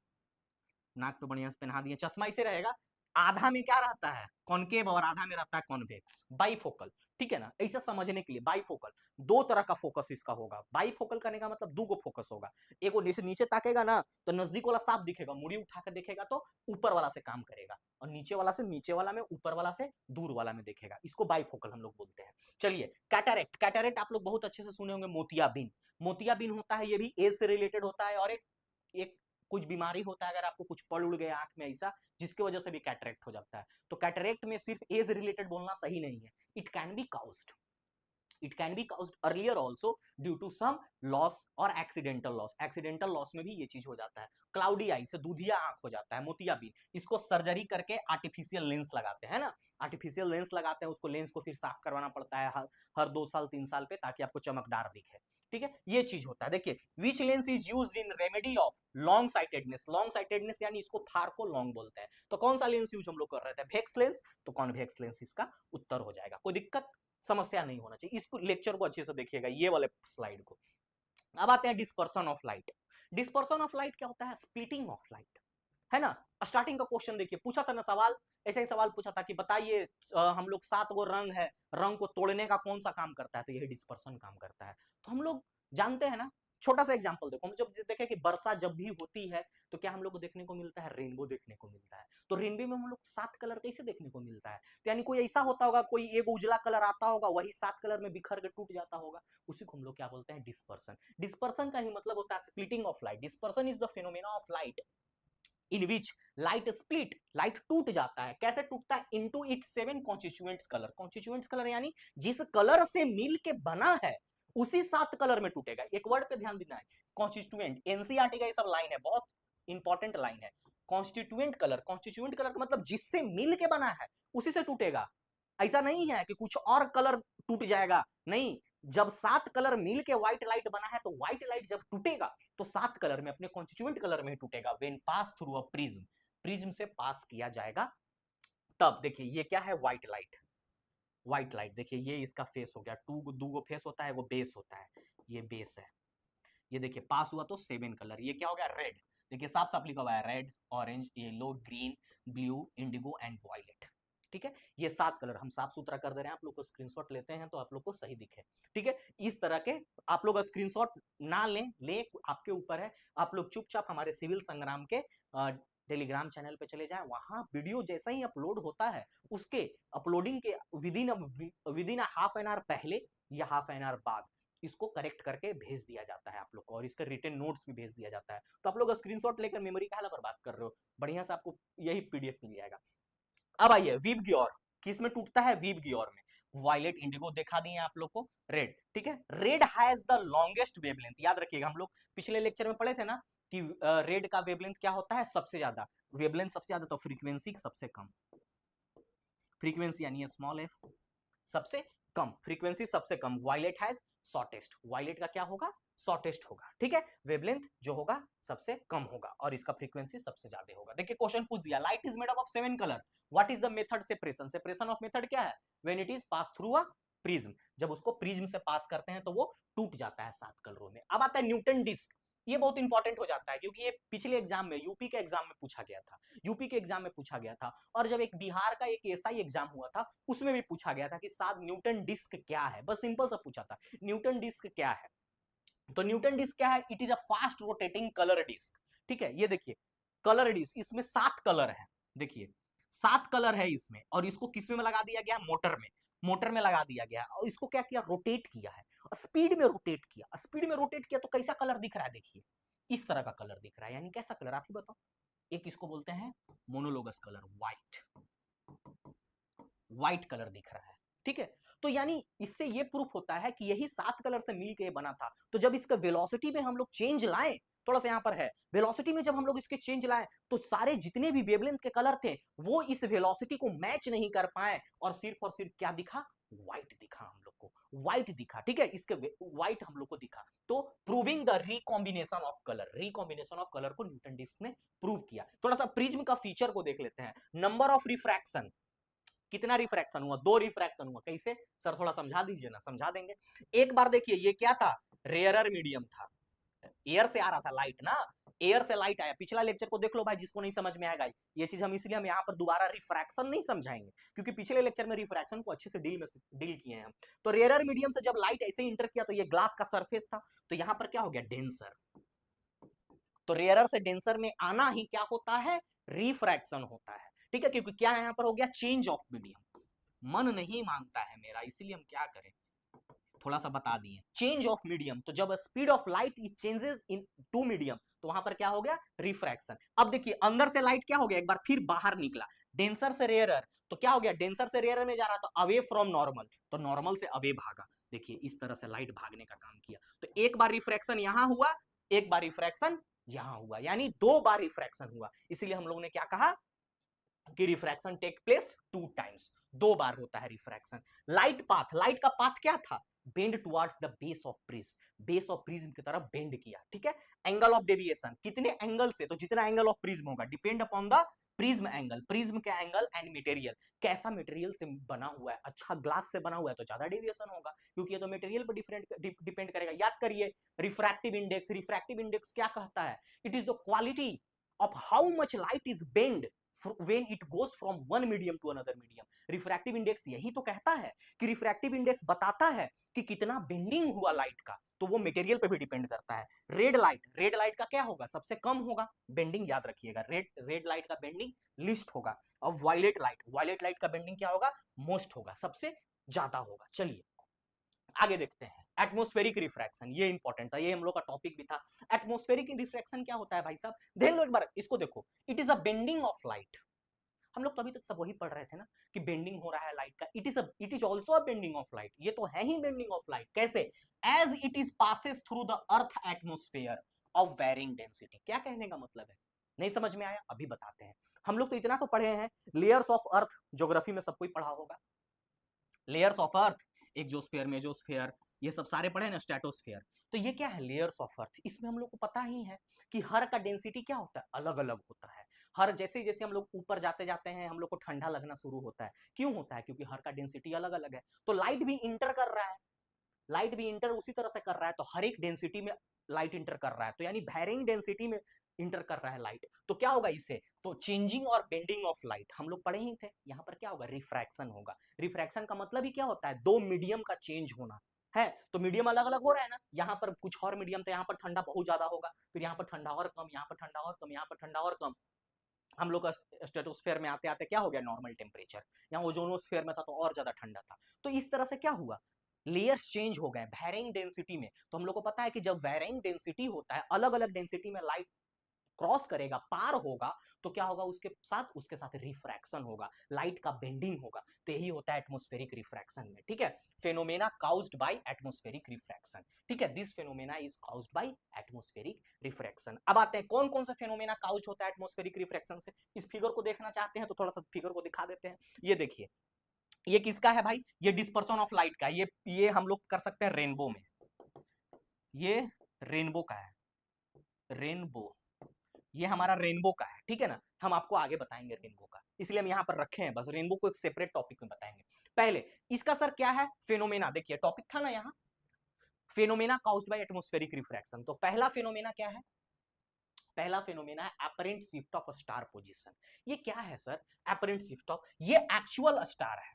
नाक पे बढ़िया से पहना दिए, चश्मा ऐसे रहेगा, आधा में क्या रहता है, कॉनकेव, और आधा में रहता है कॉन्वेक्स, बाइफोकल। ठीक है ना, ऐसा समझने के लिए बाइफोकल, दो तरह का फोकस इसका होगा। बाइफोकल करने का मतलब दो को फोकस होगा, एक वो नीचे नीचे ताकेगा ना तो नजदीक वाला साफ दिखेगा, मुड़ी उठा कर देखेगा तो ऊपर वाला से काम करेगा, और नीचे वाला से नीचे वाला में, ऊपर वाला से दूर वाला में देखेगा, इसको बाइफोकल हम लोग बोलते हैं। चलिए कैटरेक्ट, कैटरेक्ट आप लोग बहुत अच्छे से सुने होंगे, मोतियाबिंद। मोतियाबिंद होता है, ये भी एज से रिलेटेड होता है, और एक कुछ बीमारी होता है, अगर आपको कुछ पड़ उड़ गया आंख में ऐसा, जिसकी वजह से भी कैटरेक्ट हो जाता है। तो कैटरेक्ट में सिर्फ एज रिलेटेड बोलना सही नहीं है, it can be caused, it can be caused earlier also due to some loss और एक्सीडेंटल लॉस। एक्सीडेंटल लॉस में भी ये चीज हो जाता है। क्लाउडी आई से दूधिया आंख हो जाता है, मोतियाबिंद, इसको सर्जरी करके आर्टिफिशियल लेंस लगाते हैं ना, आर्टिफिशियल लेंस लगाते हैं, उसको लेंस को फिर साफ करवाना पड़ता है हर 2 साल 3 साल पे, ताकि आपको चमकदार दिखे। ठीक है, ये चीज होता है। देखिए, which lens is used in remedy of long sightedness, long sightedness यानी इसको फारको लॉन्ग बोलते हैं। तो कौन सा लेंस यूज हम लोग कर रहे थे, वेक्स लेंस, तो कॉन्वेक्स लेंस इसका उत्तर हो जाएगा। कोई दिक्कत समस्या नहीं होना चाहिए, इस लेक्चर को अच्छे से देखिएगा, ये वाले स्लाइड को। अब आते हैं dispersion of light. Dispersion of light क्या होता है, स्प्लिटिंग ऑफ लाइट, है ना। स्टार्टिंग का क्वेश्चन देखिए, पूछा था ना सवाल, ऐसा ही सवाल पूछा था कि बताइए हम लोग 7 गो रंग है, रंग को तोड़ने का कौन सा काम करता है, तो यही डिस्पर्सन काम करता है। तो हम लोग जानते हैं ना, छोटा सा एग्जांपल देखो, हम जब देखें कि वर्षा जब भी होती है तो क्या हम लोग को देखने को मिलता है, रेनबो देखने को मिलता है। तो रेनबो में हम लोग 7 कलर कैसे देखने को मिलता है, तो यानी कोई ऐसा होता होगा, कोई एक उजला कलर आता होगा, वही 7 कलर में बिखर के टूट जाता होगा, उसी को हम लोग क्या बोलते हैं, डिस्पर्सन। डिस्पर्सन का ही मतलब होता है splitting of light. Dispersion is the phenomena of light in which light split, light टूट जाता है। कैसे टूटता है, into its 7 constituents colour. Constituents colour यानी जिस कलर से मिल के बना है उसी 7 कलर में टूटेगा। एक वर्ड पे ध्यान देना है, कॉन्स्टिट्यूएंट, एनसीईआरटी का ये सब लाइन है, बहुत इंपॉर्टेंट लाइन है। कॉन्स्टिट्यूएंट कलर, कॉन्स्टिट्यूएंट कलर का मतलब जिससे मिल के बना है उसी से टूटेगा। ऐसा नहीं है कि कुछ और कलर टूट जाएगा, नहीं, जब 7 कलर मिल के व्हाइट लाइट बना है तो व्हाइट लाइट जब टूटेगा तो 7 कलर में, अपने कॉन्स्टिट्यूएंट कलर में ही टूटेगा। When pass through a prism, prism से पास किया जाएगा तब। देखिए ये क्या है, व्हाइट लाइट, व्हाइट लाइट देखिए, ये इसका फेस हो गया, दो गो फेस होता है, वो बेस होता है, ये बेस है। ये देखिए पास हुआ तो 7 कलर, ये क्या हो गया, रेड। देखिए साफ साफ लिखा हुआ है, red, orange, yellow, green, blue, indigo and violet. ठीक है, ये 7 कलर हम साफ सुथरा कर दे रहे हैं, आप लोग को स्क्रीनशॉट लेते हैं तो आप लोग को सही दिखे। ठीक है, इस तरह के आप लोग स्क्रीनशॉट ना लें, ले आपके ऊपर है। आप लोग चुपचाप हमारे सिविल संग्राम के टेलीग्राम चैनल पे चले जाएं, वहां वीडियो जैसा ही अपलोड होता है उसके अपलोडिंग के विदिन हाफ एन आवर पहले या हाफ एन आवर बाद इसको करेक्ट करके भेज दिया जाता है आप लोग को, और इसका रिटन नोट्स भी भेज दिया जाता है। तो आप लोग स्क्रीनशॉट लेकर मेमोरी का पर बात कर रहे हो, बढ़िया से आपको यही पीडीएफ मिल जाएगा। अब आइए वीव ग्योर, किस में टूटता है, वीव ग्योर में। वायलेट, इंडिगो दिखा दिए आप लोग को, रेड। ठीक है, red has the longest wavelength, याद रखिएगा, हम लोग पिछले लेक्चर में पढ़े थे ना कि रेड का वेवलेंथ क्या होता है, सबसे ज्यादा। वेवलेंथ सबसे ज्यादा तो फ्रीक्वेंसी सबसे कम, फ्रीक्वेंसी यानी स्मॉल एफ, सबसे कम फ्रीक्वेंसी, सबसे कम। वायलेट हैज शॉर्टेस्ट, वायलेट का क्या होगा, शॉर्टेस्ट होगा। ठीक है, वेवलेंथ जो होगा सबसे कम होगा, और इसका फ्रीक्वेंसी सबसे ज्यादा होगा। देखिए क्वेश्चन पूछ दिया, light is made up of 7 colour, what is the method separation, separation of method क्या है, when it is pass through a prism, जब उसको प्रिज्म से पास करते हैं तो वो टूट जाता है 7 कलरों में। अब आता है न्यूटन डिस्क, ये बहुत इंपॉर्टेंट हो जाता है क्योंकि ये पिछले एग्जाम में, यूपी के एग्जाम में पूछा गया था, यूपी के एग्जाम में पूछा गया था, और जब एक बिहार का एक एसआई एग्जाम हुआ था उसमें भी पूछा गया था कि साहब न्यूटन डिस्क क्या है, बस सिंपल सा पूछा था, न्यूटन डिस्क क्या है। तो न्यूटन डिस्क क्या है, it is a fast rotating colour disc. ठीक है, ये देखिए कलर डिस्क, इसमें 7 कलर है, देखिए 7 कलर है इसमें, और इसको किसमें लगा दिया गया, मोटर में, मोटर में लगा दिया गया, और इसको क्या किया, रोटेट किया है, स्पीड में रोटेट किया, स्पीड में रोटेट किया तो कैसा कलर दिख रहा है, देखिए इस तरह का कलर दिख रहा है, यानी कैसा कलर आप ही बताओ, एक इसको बोलते हैं monologues colour, white, white colour दिख रहा है। ठीक है, तो यानी इससे ये प्रूफ होता है कि यही 7 कलर से मिलके बना था। तो जब इसका वेलोसिटी में हम लोग चेंज लाएं, थोड़ा सा यहां पर है, वेलोसिटी में जब हम लोग इसके चेंज लाएं तो सारे जितने भी वेवलेंथ के कलर थे वो इस वेलोसिटी को मैच नहीं कर पाए, और सिर्फ क्या दिखा, व्हाइट दिखा हम लोग को, व्हाइट दिखा। ठीक है, इसके व्हाइट हम लोग को दिखा, तो proving the recombination of colour, recombination of colour को न्यूटन डिस्क ने प्रूव किया। थोड़ा सा प्रिज्म का फीचर को देख लेते हैं, नंबर ऑफ रिफ्रैक्शन, कितना रिफ्रैक्शन हुआ, 2 रिफ्रैक्शन हुआ, कैसे सर थोड़ा समझा दीजिए ना, समझा देंगे। एक बार देखिए ये क्या था, रेयरर मीडियम था, एयर से आ रहा था लाइट ना, एयर से लाइट आया, पिछला लेक्चर को देख लो भाई जिसको नहीं समझ में आएगा ये चीज, हम इसलिए हम यहाँ पर दोबारा रिफ्रैक्शन नहीं समझाएंगे क्योंकि पिछले लेक्चर में रिफ्रैक्शन को अच्छे से डील किए हैं हम। तो रेयर मीडियम से जब लाइट ऐसे इंटर किया तो ये ग्लास का सरफेस था, तो यहाँ पर क्या हो गया, डेंसर। तो रेयरर से डेंसर में आना ही क्या होता है, रिफ्रैक्शन होता है, ठीक है, क्योंकि क्या यहाँ पर हो गया, चेंज ऑफ मीडियम। मन नहीं मानता है मेरा, इसीलिए हम क्या करें, थोड़ा सा बता दिए, चेंज ऑफ मीडियम। तो जब speed of light is changes into medium तो वहां पर क्या हो गया, रिफ्रैक्शन। अब देखिए अंदर से लाइट क्या हो गया, एक बार फिर बाहर निकला, डेंसर से रेयरर, तो क्या हो गया, डेंसर से रेयरर में जा रहा, तो अवे फ्रॉम नॉर्मल, तो नॉर्मल से अवे भागा। देखिए इस तरह से लाइट भागने का काम किया, तो एक बार रिफ्रैक्शन यहां हुआ, एक बार रिफ्रैक्शन यहां हुआ, यानी 2 बार रिफ्रैक्शन हुआ। इसीलिए हम लोगों ने क्या कहा कि रिफ्रैक्शन टेक प्लेस 2 टाइम्स, 2 बार होता है रिफ्रैक्शन। लाइट पाथ, लाइट का पाथ क्या था, bend towards the base of prism, base of prism की तरफ बेंड किया, ठीक है। एंगल ऑफ डेविएशन, कितने एंगल से, तो जितना एंगल ऑफ प्रिज्म होगा, depend upon the prism angle, prism का एंगल एंड मटेरियल, कैसा मटेरियल से बना हुआ है, अच्छा ग्लास से बना हुआ है तो ज्यादा डेविएशन होगा, क्योंकि ये तो मटेरियल पर डिपेंड करेगा। याद करिए रिफ्रैक्टिव इंडेक्स, रिफ्रैक्टिव इंडेक्स क्या कहता है, it is the quality of how much light is bend when it goes from one medium to another medium। Refractive index यही तो कहता है कि रिफ्रैक्टिव इंडेक्स बताता है कि कितना बेंडिंग हुआ लाइट का, तो वो मटेरियल पे भी डिपेंड करता है। रेड लाइट का क्या होगा, सबसे कम होगा बेंडिंग, याद रखिएगा, रेड लाइट का बेंडिंग लिस्ट होगा। और वायलेट लाइट का बेंडिंग क्या होगा, मोस्ट होगा, सबसे ज्यादा होगा। चलिए आगे देखते हैं, एटमॉस्फेरिक रिफ्रैक्शन, ये इंपॉर्टेंट था, ये हम लोग का टॉपिक भी था। एटमॉस्फेरिक रिफ्रैक्शन क्या होता है भाई साहब, देख लो एक बार इसको देखो, it is a bending of light. हम लोग तो अभी तक सब वही पढ़ रहे थे ना कि बेंडिंग हो रहा है लाइट का, it is also a bending of light, ये तो है ही बेंडिंग ऑफ लाइट। कैसे, as it is passes through the earth atmosphere of varying density. क्या कहने का मतलब है, नहीं समझ में आया, अभी बताते हैं। हम लोग तो इतना तो पढ़े हैं, लेयर्स ऑफ अर्थ, ज्योग्राफी में सब कोई पढ़ा होगा, layers of earth, exosphere, mesosphere, ये सब सारे पढ़े ना, स्ट्रेटोस्फीयर। तो ये क्या है, लेयर्स ऑफ अर्थ। इसमें हम लोग को पता ही है कि हर का डेंसिटी क्या होता है, अलग अलग होता है। हर जैसे जैसे हम लोग ऊपर जाते जाते हैं हम लोग को ठंडा लगना शुरू होता है, क्यों होता है, क्योंकि हर का डेंसिटी अलग अलग है। तो लाइट भी इंटर कर रहा है, लाइट भी इंटर उसी तरह से कर रहा है, तो हर एक डेंसिटी में लाइट इंटर कर रहा है, तो यानी वैरिंग डेंसिटी में इंटर कर रहा है लाइट, तो क्या होगा इससे, तो चेंजिंग और बेंडिंग ऑफ लाइट हम लोग पढ़े ही थे। यहां पर क्या होगा, रिफ्रैक्शन होगा। रिफ्रैक्शन का मतलब ही क्या होता है, 2 मीडियम का चेंज होना है, तो मीडियम अलग अलग हो रहा है ना, यहाँ पर कुछ और मीडियम, तो यहाँ पर ठंडा बहुत ज्यादा होगा, फिर यहाँ पर ठंडा और कम, यहाँ पर ठंडा और कम, यहाँ पर ठंडा और कम। हम लोग का स्ट्रेटोस्फेयर में आते आते क्या हो गया, नॉर्मल टेम्परेचर, यहाँ ओजोनोस्फेयर में था तो और ज्यादा ठंडा था। तो इस तरह से क्या हुआ, लेयर्स चेंज हो गए वैरिंग डेंसिटी में। तो हम लोग को पता है कि जब वैरिंग डेंसिटी होता है, अलग अलग डेंसिटी में लाइट क्रॉस करेगा, पार होगा, तो क्या होगा, उसके साथ रिफ्रैक्शन होगा, लाइट का बेंडिंग होगा। तो यही होता है एटमॉस्फेरिक रिफ्रैक्शन में, ठीक है। Phenomena caused bye atmospheric refraction, ठीक है, this phenomena is caused bye atmospheric refraction. अब आते हैं कौन कौन सा फेनोमेना काउज्ड होता है एटमॉस्फेरिक रिफ्रैक्शन से। इस फिगर को देखना चाहते हैं तो थोड़ा सा फिगर को दिखा देते हैं। ये देखिए, ये किसका है भाई, ये डिस्पर्सन ऑफ लाइट का, ये हम लोग कर सकते हैं रेनबो में, ये रेनबो का है, रेनबो, ये हमारा रेनबो का है, ठीक है ना। हम आपको आगे बताएंगे रेनबो का, इसलिए हम यहां पर रखे हैं, बस रेनबो को एक सेपरेट टॉपिक में बताएंगे। पहले इसका सर क्या है, फेनोमेना, देखिए टॉपिक था ना यहाँ, phenomena caused bye atmospheric refraction. तो पहला फेनोमेना क्या है, पहला फेनोमेना है apparent shift of star position. ये क्या है सर, अपरेंट शिफ्ट ऑफ, ये एक्चुअल स्टार है,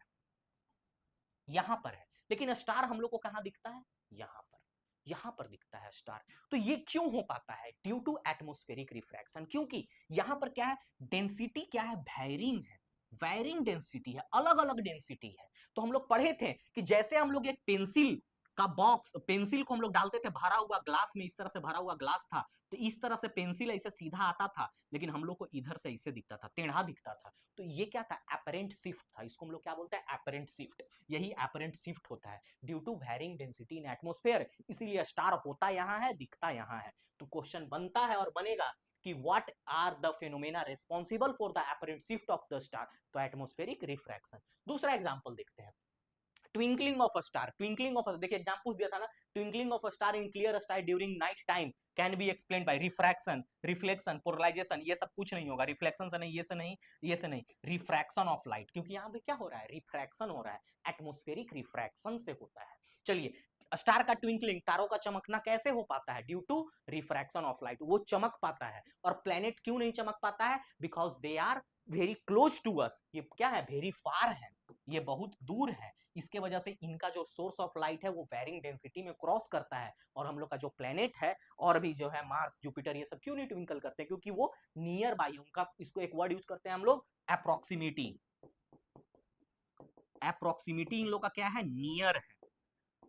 यहां पर है, लेकिन स्टार हम लोग को कहां दिखता है, यहां पर दिखता है स्टार। तो ये क्यों हो पाता है, ड्यू टू एटमॉस्फेरिक रिफ्रैक्शन, क्योंकि यहां पर क्या है, डेंसिटी क्या है, वैरिंग है, वैरिंग डेंसिटी है, अलग अलग डेंसिटी है। तो हम लोग पढ़े थे कि जैसे हम लोग एक पेंसिल का बॉक्स, पेंसिल को हम लोग डालते थे भरा हुआ ग्लास में, इस तरह से भरा हुआ ग्लास था, तो इस तरह से पेंसिल ऐसे सीधा आता था, लेकिन हम लोग को इधर से ऐसे दिखता था, टेढ़ा दिखता था। तो ये क्या था, अपरेंट शिफ्ट था, इसको हम लोग क्या बोलते हैं, अपरेंट शिफ्ट। यही अपरेंट शिफ्ट होता है due to varying density in atmosphere, इसीलिए स्टार होता यहां है, दिखता यहां है। तो क्वेश्चन बनता है और बनेगा कि what are the phenomena responsible for the apparent shift of the star, तो एटमॉस्फेरिक रिफ्रैक्शन। दूसरा एग्जांपल देखते हैं, twinkling of a star, twinkling of, देखिए एग्जाम पूछ दिया था ना, twinkling of a star in clear sky during night time can be explain by refraction, reflection, polarisation, ये सब कुछ नहीं होगा, रिफ्लेक्शन से नहीं, ये से नहीं, ये से नहीं, रिफ्रैक्शन ऑफ लाइट, क्योंकि यहाँ पे क्या हो रहा है, रिफ्रैक्शन हो रहा है, एटमॉस्फेरिक रिफ्रैक्शन से होता है। चलिए स्टार का ट्विंकलिंग, तारों का चमकना कैसे हो पाता है? Due to refraction of light, वो चमक पाता है। और प्लेनेट क्यों नहीं चमक पाता है? Because they are very close to us, ये क्या है? वेरी फार है, ये बहुत दूर है। इसके वजह से इनका जो सोर्स ऑफ लाइट है वो वेरिंग डेंसिटी में क्रॉस करता है। और हम लोग का जो प्लेनेट है और भी जो है मार्स, जुपिटर, ये सब क्यों नहीं ट्विंकल करते? क्योंकि वो नियर बाई, उनका इसको एक वर्ड यूज करते हैं हम लोग, अप्रोक्सीमेटी। अप्रोक्सीमेटी इन लोग का क्या है? नियर है,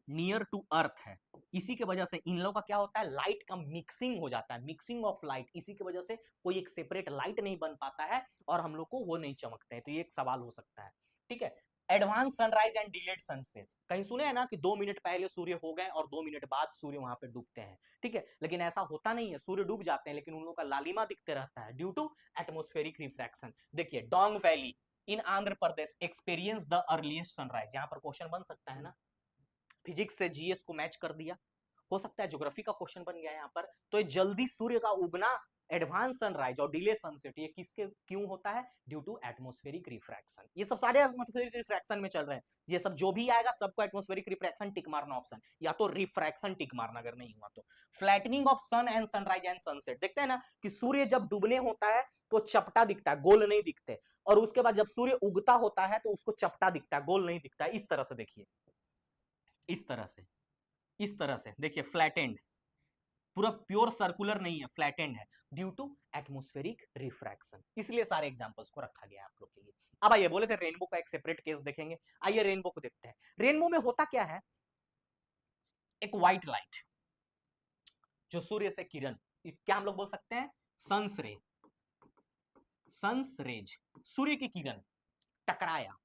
नियर टू अर्थ है। इसी के वजह से इन लोग का क्या होता है? लाइट का मिक्सिंग हो जाता है, मिक्सिंग ऑफ लाइट। इसी की वजह से कोई एक सेपरेट लाइट नहीं बन पाता है और हम लोग को वो नहीं चमकते हैं। तो ये एक सवाल हो सकता है, ठीक है। Advance sunrise and delayed sunset, कहीं सुने हैं ना कि 2 मिनट पहले सूर्य हो गए और 2 मिनट बाद सूर्य वहां पे डूबते हैं, ठीक है। लेकिन ऐसा होता नहीं है, सूर्य डूब जाते हैं लेकिन उन लोगों का लालिमा दिखते रहता है ड्यू टू एटमोस्फेरिक रिफ्रैक्शन। देखिए Dong valley in Andhra Pradesh experience the earliest sunrise, यहां पर क्वेश्चन बन सकता है ना, फिजिक्स से जीएस को मैच कर दिया, हो सकता है ज्योग्राफी का क्वेश्चन बन गया यहाँ पर। तो ये जल्दी सूर्य का उगना, एडवांस सनराइज और डिले सनसेट, ये किसके क्यों होता है? Due to atmospheric refraction. ये सब सारे एटमॉस्फेरिक रिफ्रैक्शन में चल रहे हैं, ये सब जो भी आएगा सबको एटमॉस्फेरिक रिफ्रैक्शन टिक मारना ऑप्शन, या तो रिफ्रैक्शन टिक मारना अगर नहीं हुआ तो। Flattening of sun and sunrise and sunset, देखते हैं ना कि सूर्य जब डूबने होता है तो चपटा दिखता है, गोल नहीं दिखते, और उसके बाद जब सूर्य उगता होता है तो उसको चपटा दिखता है, गोल नहीं दिखता है। इस तरह से देखिए, इस तरह से, इस तरह से देखिए, फ्लैटेंड, पूरा प्योर सर्कुलर नहीं है, फ्लैटेंड है ड्यू टू एटमॉस्फेरिक रिफ्रैक्शन। इसलिए सारे एग्जांपल्स को रखा गया है आप लोग के लिए। अब आइए, बोले थे रेनबो का एक सेपरेट केस देखेंगे, आइए रेनबो को देखते हैं। रेनबो में होता क्या है? एक व्हाइट लाइट जो सूर्य से किरण, क्या हम लोग बोल सकते हैं? सन्स रे, सन्स रेज, सूर्य की किरण टकराया।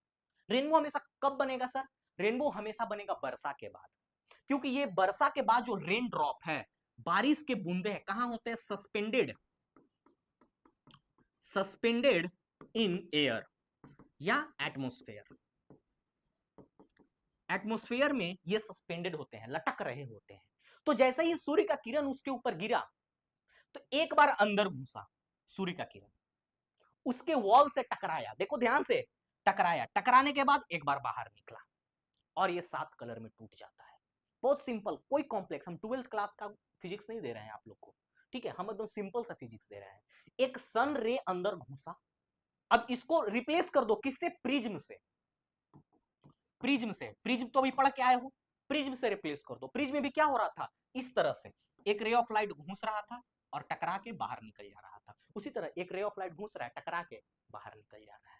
रेनबो हमेशा कब बनेगा सर? रेनबो हमेशा बनेगा वर्षा के बाद, क्योंकि ये वर्षा के बाद जो रेन ड्रॉप है, बारिश के बूंदे हैं, कहां होते हैं? सस्पेंडेड, सस्पेंडेड इन एयर या एटमोस्फेयर। एटमोस्फेयर में ये सस्पेंडेड होते हैं, लटक रहे होते हैं। तो जैसे ही सूर्य का किरण उसके ऊपर गिरा तो एक बार अंदर घुसा सूर्य का किरण, उसके वॉल से टकराया, देखो ध्यान से, टकराया, टकराने के बाद एक बार बाहर निकला और ये 7 कलर में टूट जाता है। बहुत सिंपल, कोई कॉम्प्लेक्स, हम 12th क्लास का फिजिक्स नहीं दे रहे हैं आप लोग को, ठीक है, हम एकदम सिंपल सा फिजिक्स दे रहे हैं। एक सन रे अंदर घुसा, अब इसको रिप्लेस कर दो किससे? प्रिज्म से, प्रिज्म से, प्रिज्म तो अभी पढ़ के आए हो, प्रिज्म से रिप्लेस कर दो। प्रिज्म में भी क्या हो रहा था? इस तरह से एक रे ऑफ लाइट घुस रहा था और टकरा के बाहर निकल जा रहा था, उसी तरह एक रे ऑफ लाइट घुस रहा है, टकरा के बाहर निकल जा रहा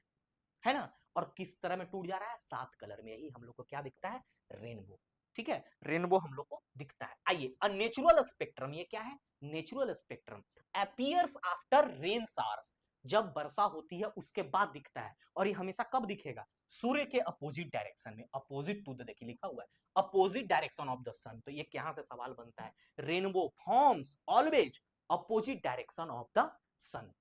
है ना। और किस तरह में टूट जा रहा है? 7 कलर में। यही हम लोग को क्या दिखता है? रेनबो, ठीक है, रेनबो हम लोग को दिखता है। आइए, अ नेचुरल स्पेक्ट्रम, ये क्या है? Natural spectrum appears after rain showers, जब वर्षा होती है उसके बाद दिखता है। और ये हमेशा कब दिखेगा? सूर्य के अपोजिट डायरेक्शन में, अपोजिट टू द, देखिए लिखा हुआ है opposite direction of the sun. तो ये यहां से सवाल बनता है, rainbow forms always opposite direction of the sun,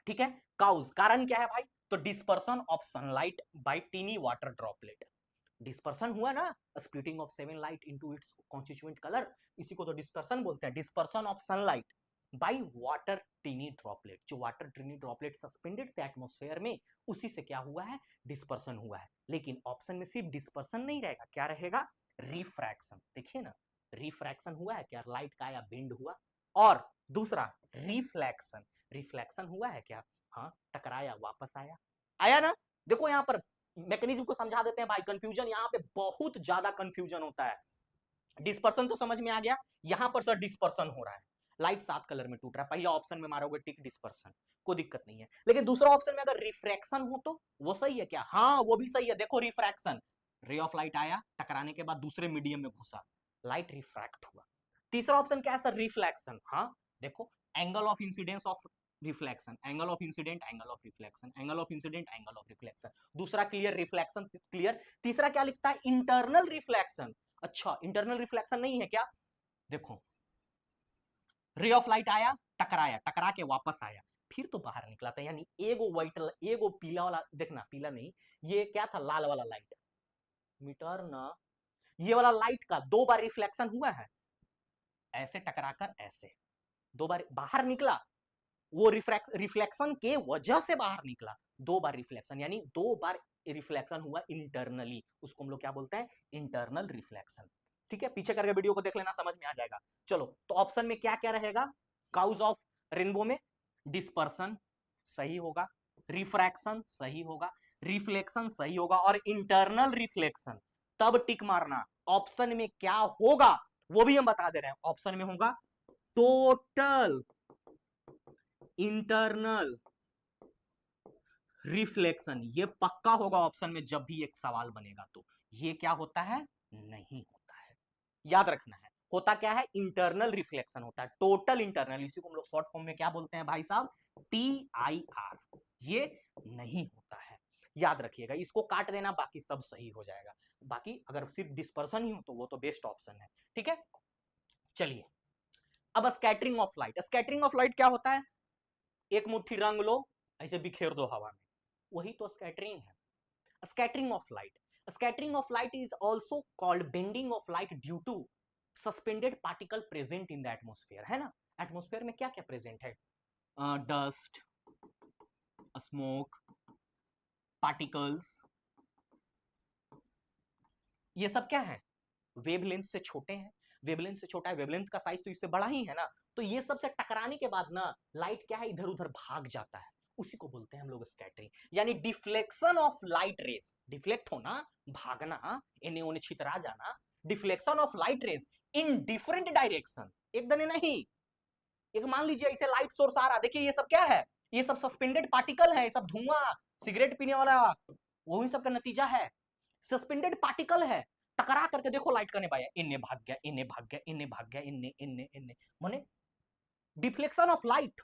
ठीक है। काउज, कारण क्या है भाई? तो dispersion of sunlight by tiny water droplet, dispersion हुआ ना, splitting of 7 light into its constituent colour, इसी को तो डिस्पर्सन बोलते हैं, dispersion of sunlight by water tiny droplet. जो वाटर टीनी ड्रॉपलेट सस्पेंडेड थे एटमॉस्फेयर में, उसी से क्या हुआ है? डिस्पर्सन हुआ है। लेकिन ऑप्शन में सिर्फ डिस्पर्सन नहीं रहेगा, क्या रहेगा? रिफ्रैक्शन। देखिए ना, रिफ्रैक्शन हुआ है क्या? लाइट का या बेंड हुआ। और दूसरा रिफ्लेक्शन, रिफ्लेक्शन हुआ है क्या? हाँ, टकराया, वापस आया, आया ना। देखो यहां पर मैकेनिज्म को समझा देते हैं भाई, कंफ्यूजन यहाँ पे बहुत ज्यादा कंफ्यूजन होता है। डिस्पर्सन तो समझ में आ गया, यहां पर सर डिस्पर्सन हो रहा है, लाइट 7 कलर में टूट रहा है, पहला ऑप्शन में मारोगे टिक डिस्पर्सन, कोई दिक्कत नहीं है। लेकिन दूसरा ऑप्शन में अगर रिफ्रैक्शन हो तो वो सही है क्या? हाँ, वो भी सही है। देखो रिफ्रैक्शन, रे ऑफ लाइट आया, टकराने के बाद दूसरे मीडियम में घुसा, लाइट रिफ्रैक्ट हुआ। तीसरा ऑप्शन क्या है सर? रिफ्लेक्शन। हाँ, देखो angle of incidence of reflection, angle of incident, angle of reflection, angle of incident, angle of reflection. दूसरा क्लियर, रिफ्लेक्शन क्लियर। तीसरा क्या लिखता है? Internal reflection. अच्छा, इंटरनल रिफ्लेक्शन नहीं है क्या? देखो रे ऑफ लाइट आया, टकराया, टकरा के वापस आया, फिर तो बाहर निकला था, यानी एगो व्हाइट, एगो पीला वाला, देखना पीला नहीं, ये क्या था? लाल वाला लाइट, मीटर ना, ये वाला लाइट का 2 बार रिफ्लेक्शन हुआ है, ऐसे टकराकर ऐसे 2 बार बाहर निकला, वो रिफ्लेक्शन के वजह से बाहर निकला। 2 बार रिफ्लेक्शन, यानी 2 बार रिफ्लेक्शन हुआ इंटरनली, उसको हम लोग क्या बोलते हैं? Internal reflection. ठीक है, पीछे करके वीडियो को देख लेना, समझ में आ जाएगा। चलो, तो ऑप्शन में क्या क्या रहेगा? काउज ऑफ रेनबो में डिस्पर्सन सही होगा, रिफ्रैक्शन सही होगा, रिफ्लेक्शन सही होगा, और इंटरनल रिफ्लेक्शन। तब टिक मारना, ऑप्शन में क्या होगा वो भी हम बता दे रहे हैं। ऑप्शन में होगा टोटल इंटरनल रिफ्लेक्शन। ये पक्का होगा ऑप्शन में, जब भी एक सवाल बनेगा तो। ये क्या होता है? नहीं होता है, याद रखना है। होता क्या है? इंटरनल रिफ्लेक्शन होता है, टोटल इंटरनल। इसी को हम लोग शॉर्ट फॉर्म में क्या बोलते हैं भाई साहब? TIR। ये नहीं होता है, याद रखिएगा। इसको काट देना, बाकी सब सही हो जाएगा। बाकी अगर सिर्फ डिस्पर्सन ही हो तो वो तो बेस्ट ऑप्शन है। ठीक है, चलिए अब scattering of light. Scattering of light क्या होता है? एक मुट्ठी रंग लो, ऐसे बिखेर दो हवा में, वही तो स्कैटरिंग है। Scattering of light, scattering of light is also called bending of light due to suspended particle present in the atmosphere, है ना। एटमोस्फेयर में क्या क्या प्रेजेंट है? डस्ट, स्मोक, पार्टिकल्स, ये सब क्या है? वेवलेंथ से छोटे हैं। वेवलेंथ से छोटा है, वेवलेंथ का साइज तो इससे बड़ा ही है ना, तो ये सबसे टकराने के बाद ना लाइट क्या है, इधर उधर भाग जाता है। उसी को बोलते हैं हम लोग स्कैटरिंग, यानी deflection of light rays. Deflect होना, भागना, इन्हें उन्हें छितरा जाना। Deflection of light rays in different direction, एक दने नहीं। एक मान लीजिए इसे लाइट सोर्स आ रहा, देखिए ये सब क्या है? ये सब सस्पेंडेड पार्टिकल है, ये सब धुआं, सिगरेट पीने वाला, वही सब का नतीजा है। सस्पेंडेड पार्टिकल है, टकरा करके देखो लाइट करने पाया, इन्हें भाग गया, इन्हें भाग गया, इन्हें भाग गया, इन्हें इन्हें इन्हें, माने deflection of light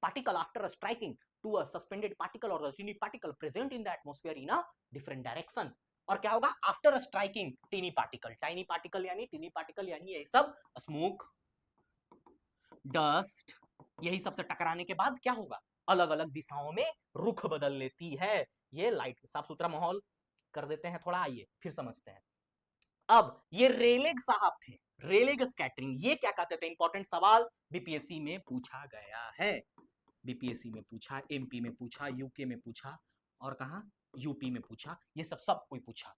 particle after striking to a suspended particle or a teeny particle present in the atmosphere in a different direction। और क्या होगा? After striking tiny particle, tiny particle यानी टीनी पार्टिकल, यानी ये सब स्मोक, डस्ट, यही सबसे टकराने के बाद क्या होगा? अलग अलग दिशाओं में रुख बदल लेती है। ये लाइट साफ सुथरा माहौल कर देते हैं थोड़ा, आइए फिर समझते हैं। अब ये रेलेग साहब थे, रेलेग स्कैटरिंग, ये क्या कहते थे? इंपॉर्टेंट सवाल बीपीएससी में पूछा गया है। बीपीएससी में पूछा, एमपी में पूछा, यूके में पूछा, और कहा? यूपी में पूछा। ये सब कोई पूछा।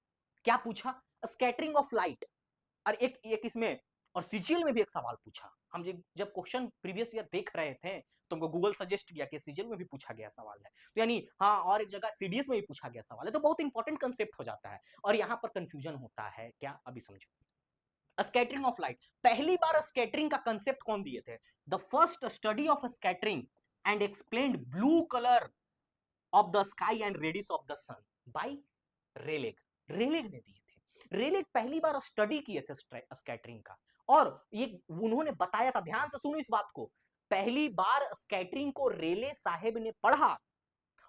क्या पूछा? Scattering of light. और एक एक इसमें, और सीजीएल में भी एक सवाल पूछा। हम जब क्वेश्चन प्रीवियस ईयर देख रहे थे तो हमको गूगल सजेस्ट किया कि सीजीएल में भी पूछा गया सवाल है, तो यानी हाँ, और एक जगह सीडीएस में भी पूछा गया सवाल है, तो बहुत इंपॉर्टेंट कंसेप्ट हो जाता है। और यहां पर कंफ्यूजन होता है क्या, अभी समझो। स्कैटरिंग ऑफ लाइट, पहली बार स्कैटरिंग का कंसेप्ट कौन दिए थे? The first study of scattering and explained blue colour of the sky and reddish of the sun by Rayleigh. Rayleigh ने दिए थे। रेलेग पहली बार स्टडी किए थे स्कैटरिंग का, और ये उन्होंने बताया था, ध्यान से सुनो इस बात को, पहली बार स्कैटरिंग को रेले साहेब ने पढ़ा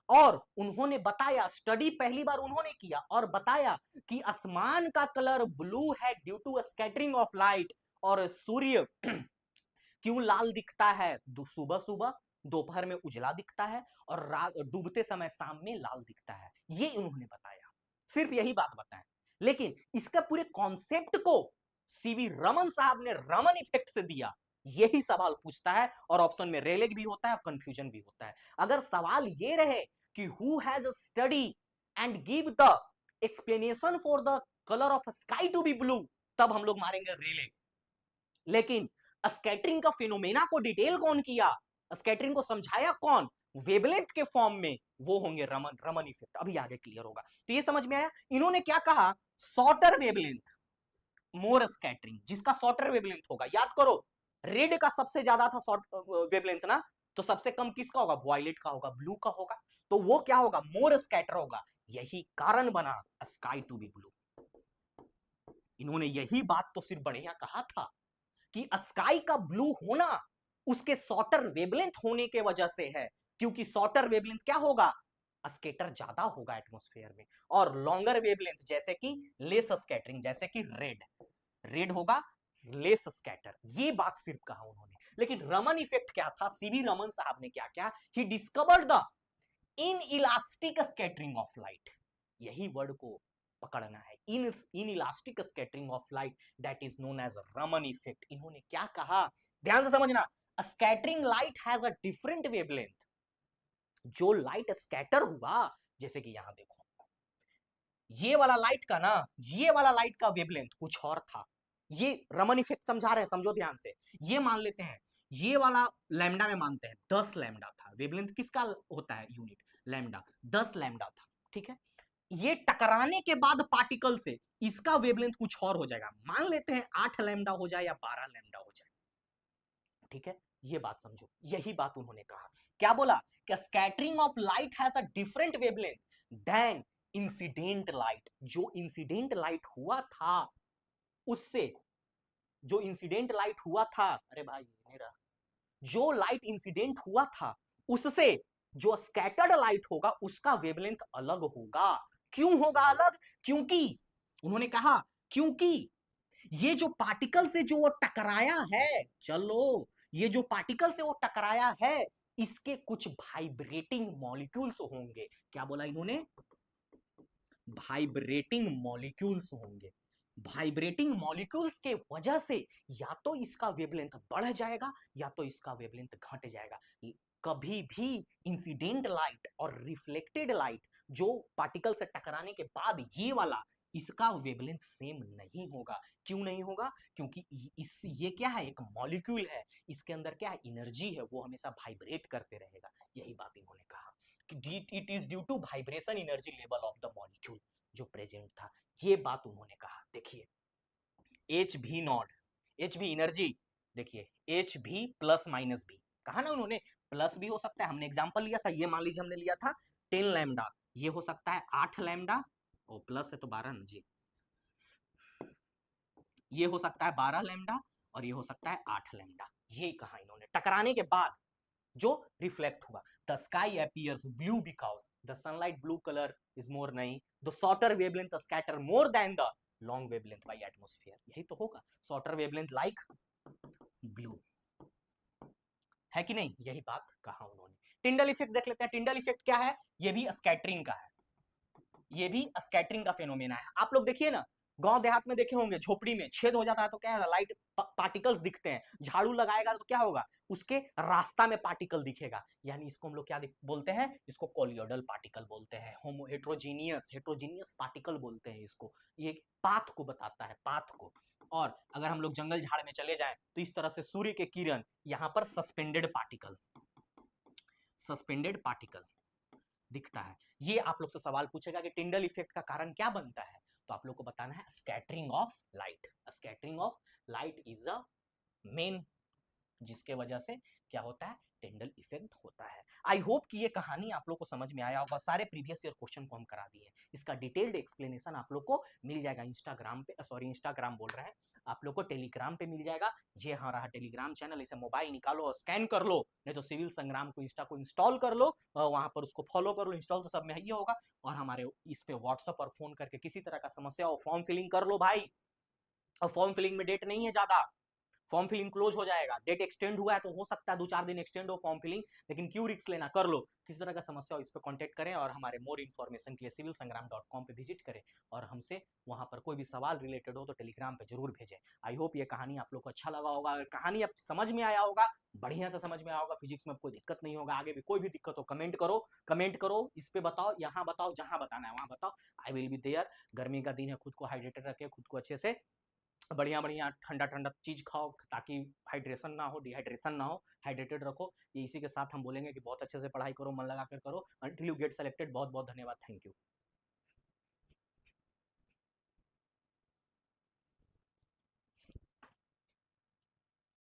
और उन्होंने बताया, स्टडी पहली बार उन्होंने किया और बताया कि आसमान का कलर ब्लू है due to scattering of light, और सूर्य क्यों लाल दिखता है? सुबह सुबह, दोपहर में उजला दिखता है, और रात डूबते समय शाम में लाल दिखता है। ये उन्होंने बताया, सिर्फ यही बात बताया। लेकिन इसका पूरे कॉन्सेप्ट को सीवी रमन साहब ने रमन इफेक्ट से दिया। यही सवाल पूछता है, और ऑप्शन में रेलेग भी होता है, कंफ्यूजन भी होता है। अगर सवाल ये रहे कि who has study and give the explanation for the colour of sky to be blue, तब हम लोग मारेंगे रेलेग। लेकिन स्कैटरिंग का फिनोमेना को डिटेल कौन किया, स्कैटरिंग को समझाया कौन, वेवलेंथ के फॉर्म में, वो होंगे रमन। रमन इफेक्ट अभी आगे क्लियर होगा। तो ये समझ में आया। इन्होंने क्या कहा? शॉर्टर वेवलेंथ, मोर स्कैटरिंग। जिसका शॉर्टर वेवलेंथ होगा, याद करो, रेड का सबसे ज्यादा था शॉर्ट वेवलेंथ ना, तो सबसे कम किसका होगा? वायलेट का होगा, ब्लू का होगा। तो वो क्या होगा? मोर स्कैटर होगा। यही कारण बना स्काई टू बी ब्लू। इन्होंने यही बात तो सिर्फ बढ़िया कहा था कि स्काई का ब्लू होना उसके शॉर्टर वेवलेंथ होने के वजह से है, क्योंकि शॉर्टर वेवलेंथ क्या होगा? स्केटर ज्यादा होगा एटमॉस्फेयर में, और लॉन्गर वेवलेंथ जैसे कि लेस स्कैटरिंग, जैसे कि रेड, रेड होगा लेस स्कैटर। ये बात सिर्फ कहा उन्होंने। लेकिन रमन इफेक्ट क्या था? सीवी रमन साहब ने क्या क्या? He discovered the inelastic scattering of light. यही वर्ड को पकड़ना है, inelastic scattering of light, that is known as Raman effect. इन्होंने क्या कहा, ध्यान से समझना। Scattering light has a different wavelength. जो लाइट स्कैटर हुआ, जैसे कि यहां देखो, ये वाला लाइट का ना, ये वाला लाइट का वेवलेंथ कुछ और था। ये रमन इफेक्ट समझा रहे हैं, समझो ध्यान से। ये मान लेते हैं, ये वाला लैम्डा में मानते हैं 10 लैम्डा था, वेवलेंथ किसका होता है यूनिट, लैम्डा, 10 लैम्डा था, ठीक है। ये टकराने के बाद पार्टिकल से इसका वेवलेंथ कुछ और हो जाएगा, मान लेते हैं 8 लैम्डा हो जाए या 12 लैम्डा हो जाए, ठीक है। ये बात समझो, यही बात उन्होंने कहा। क्या बोला कि scattering of light has a different wavelength than incident light. जो इंसिडेंट लाइट हुआ था उससे, जो इंसिडेंट लाइट हुआ था, अरे भाई मेरा, जो लाइट इंसिडेंट हुआ था उससे जो स्कैटर्ड लाइट होगा उसका वेवलेंथ अलग होगा। क्यों होगा अलग? क्योंकि उन्होंने कहा, क्योंकि ये जो पार्टिकल से जो वो टकराया है, चलो, ये जो पार्टिकल से वो टकराया है इसके कुछ वाइब्रेटिंग मॉलिक्यूल्स होंगे। क्या बोला इन्होंने? वाइब्रेटिंग मॉलिक्यूल्स होंगे। वाइब्रेटिंग मॉलिक्यूल्स के वजह से या तो इसका वेवलेंथ बढ़ जाएगा या तो इसका वेवलेंथ घट जाएगा। कभी भी इंसिडेंट लाइट और रिफ्लेक्टेड लाइट जो पार्टिकल से टकराने के बाद ये वाला, इसका वेवलेंथ सेम नहीं होगा। क्यों नहीं होगा? क्योंकि इस ये क्या है, एक मॉलिक्यूल है, इसके अंदर क्या है, एनर्जी है, वो हमेशा वाइब्रेट करते रहेगा। यही बात इन्होंने कहा कि it is due to vibration energy level of the molecule जो प्रेजेंट था। ये बात उन्होंने कहा। देखिए h v naught, h v energy, देखिए एच भी प्लस माइनस भी कहा ना उन्होंने, प्लस भी हो सकता है, हमने एग्जांपल लिया था, ये मान लीजिए हमने लिया था 10 लैम्डा, ये हो सकता है 8 लैम्डा, और प्लस है तो 12 ना जी, ये हो सकता है 12 लैम्डा और ये हो सकता है 8 लैम्डा। ये कहा इन्होंने, टकराने के बाद जो रिफ्लेक्ट हुआ। The sky appears blue because the sunlight blue colour is more, नहीं, the shorter wavelength scatter more than the long wavelength by atmosphere, यही तो होगा, शॉर्टर वेवलेंथ लाइक ब्लू, है कि नहीं? यही बात कहा उन्होंने। टिंडल इफेक्ट देख लेते हैं। टिंडल इफेक्ट क्या है? ये भी स्कैटरिंग का है, ये भी स्कैटरिंग का फेनोमेना है। आप लोग देखिए ना, गांव देहात में देखे होंगे, झोपड़ी में छेद हो जाता है तो क्या है, लाइट पार्टिकल्स दिखते हैं, झाड़ू लगाएगा तो क्या होगा, उसके रास्ता में पार्टिकल दिखेगा, यानी इसको हम लोग क्या बोलते हैं, इसको कोलियोडल पार्टिकल बोलते हैं, होमो हेट्रोजीनियस, हेट्रोजीनियस पार्टिकल बोलते हैं इसको। ये पाथ को बताता है, पाथ को। और अगर हम लोग जंगल झाड़ में चले जाएं तो इस तरह से सूर्य के किरण, यहां पर सस्पेंडेड पार्टिकल, सस्पेंडेड पार्टिकल दिखता है। ये आप लोग से सवाल पूछेगा कि टिंडल इफेक्ट का कारण क्या बनता है, तो आप लोग को बताना है scattering of light. Scattering of light is a main, जिसके वजह से क्या होता है, टिंडल इफेक्ट होता है। आई होप कि ये कहानी आप लोग को समझ में आया होगा। सारे प्रीवियस ईयर क्वेश्चन को हम करा दिए, इसका डिटेल्ड एक्सप्लेनेशन आप लोग को मिल जाएगा इंस्टाग्राम पे, सॉरी इंस्टाग्राम बोल रहे हैं, आप लोग को टेलीग्राम पे मिल जाएगा। ये हाँ रहा टेलीग्राम चैनल, इसे मोबाइल निकालो और स्कैन कर लो, नहीं तो सिविल संग्राम को इंस्टा को इंस्टॉल कर लो, वहां पर उसको फॉलो कर लो, इंस्टॉल तो सब में ही होगा। और हमारे इस पे व्हाट्सएप और फोन करके किसी तरह का समस्या हो, फॉर्म फिलिंग कर लो भाई। और फॉर्म फिलिंग में डेट नहीं है ज्यादा, फॉर्म फिलिंग क्लोज हो जाएगा, डेट एक्सटेंड हुआ है तो हो सकता है 2-4 दिन एक्सटेंड हो फॉर्म फिलिंग, लेकिन क्यों रिस्क लेना, कर लो। किसी तरह का समस्या हो इस पर कॉन्टेक्ट करें और हमारे मोर इन्फॉर्मेशन के लिए civilsangram.com पे विजिट करें और हमसे वहां पर कोई भी सवाल रिलेटेड हो तो टेलीग्राम पे जरूर भेजें। आई होप ये कहानी आप लोग को अच्छा लगा होगा, अगर कहानी अब समझ में आया होगा, बढ़िया से समझ में आया होगा, फिजिक्स में कोई दिक्कत नहीं होगा, आगे भी कोई भी दिक्कत हो कमेंट करो, कमेंट करो, इस पे बताओ, यहाँ बताओ, जहां बताना है वहां बताओ, आई विल बी देयर। गर्मी का दिन है, खुद को हाइड्रेटेड रखें, खुद को अच्छे से बढ़िया बढ़िया ठंडा ठंडा चीज खाओ ताकि हाइड्रेशन ना हो, डिहाइड्रेशन ना हो, हाइड्रेटेड रखो। ये इसी के साथ हम बोलेंगे कि बहुत अच्छे से पढ़ाई करो, मन लगा कर करो, अंटिल यू गेट सेलेक्टेड। बहुत बहुत धन्यवाद, थैंक यू।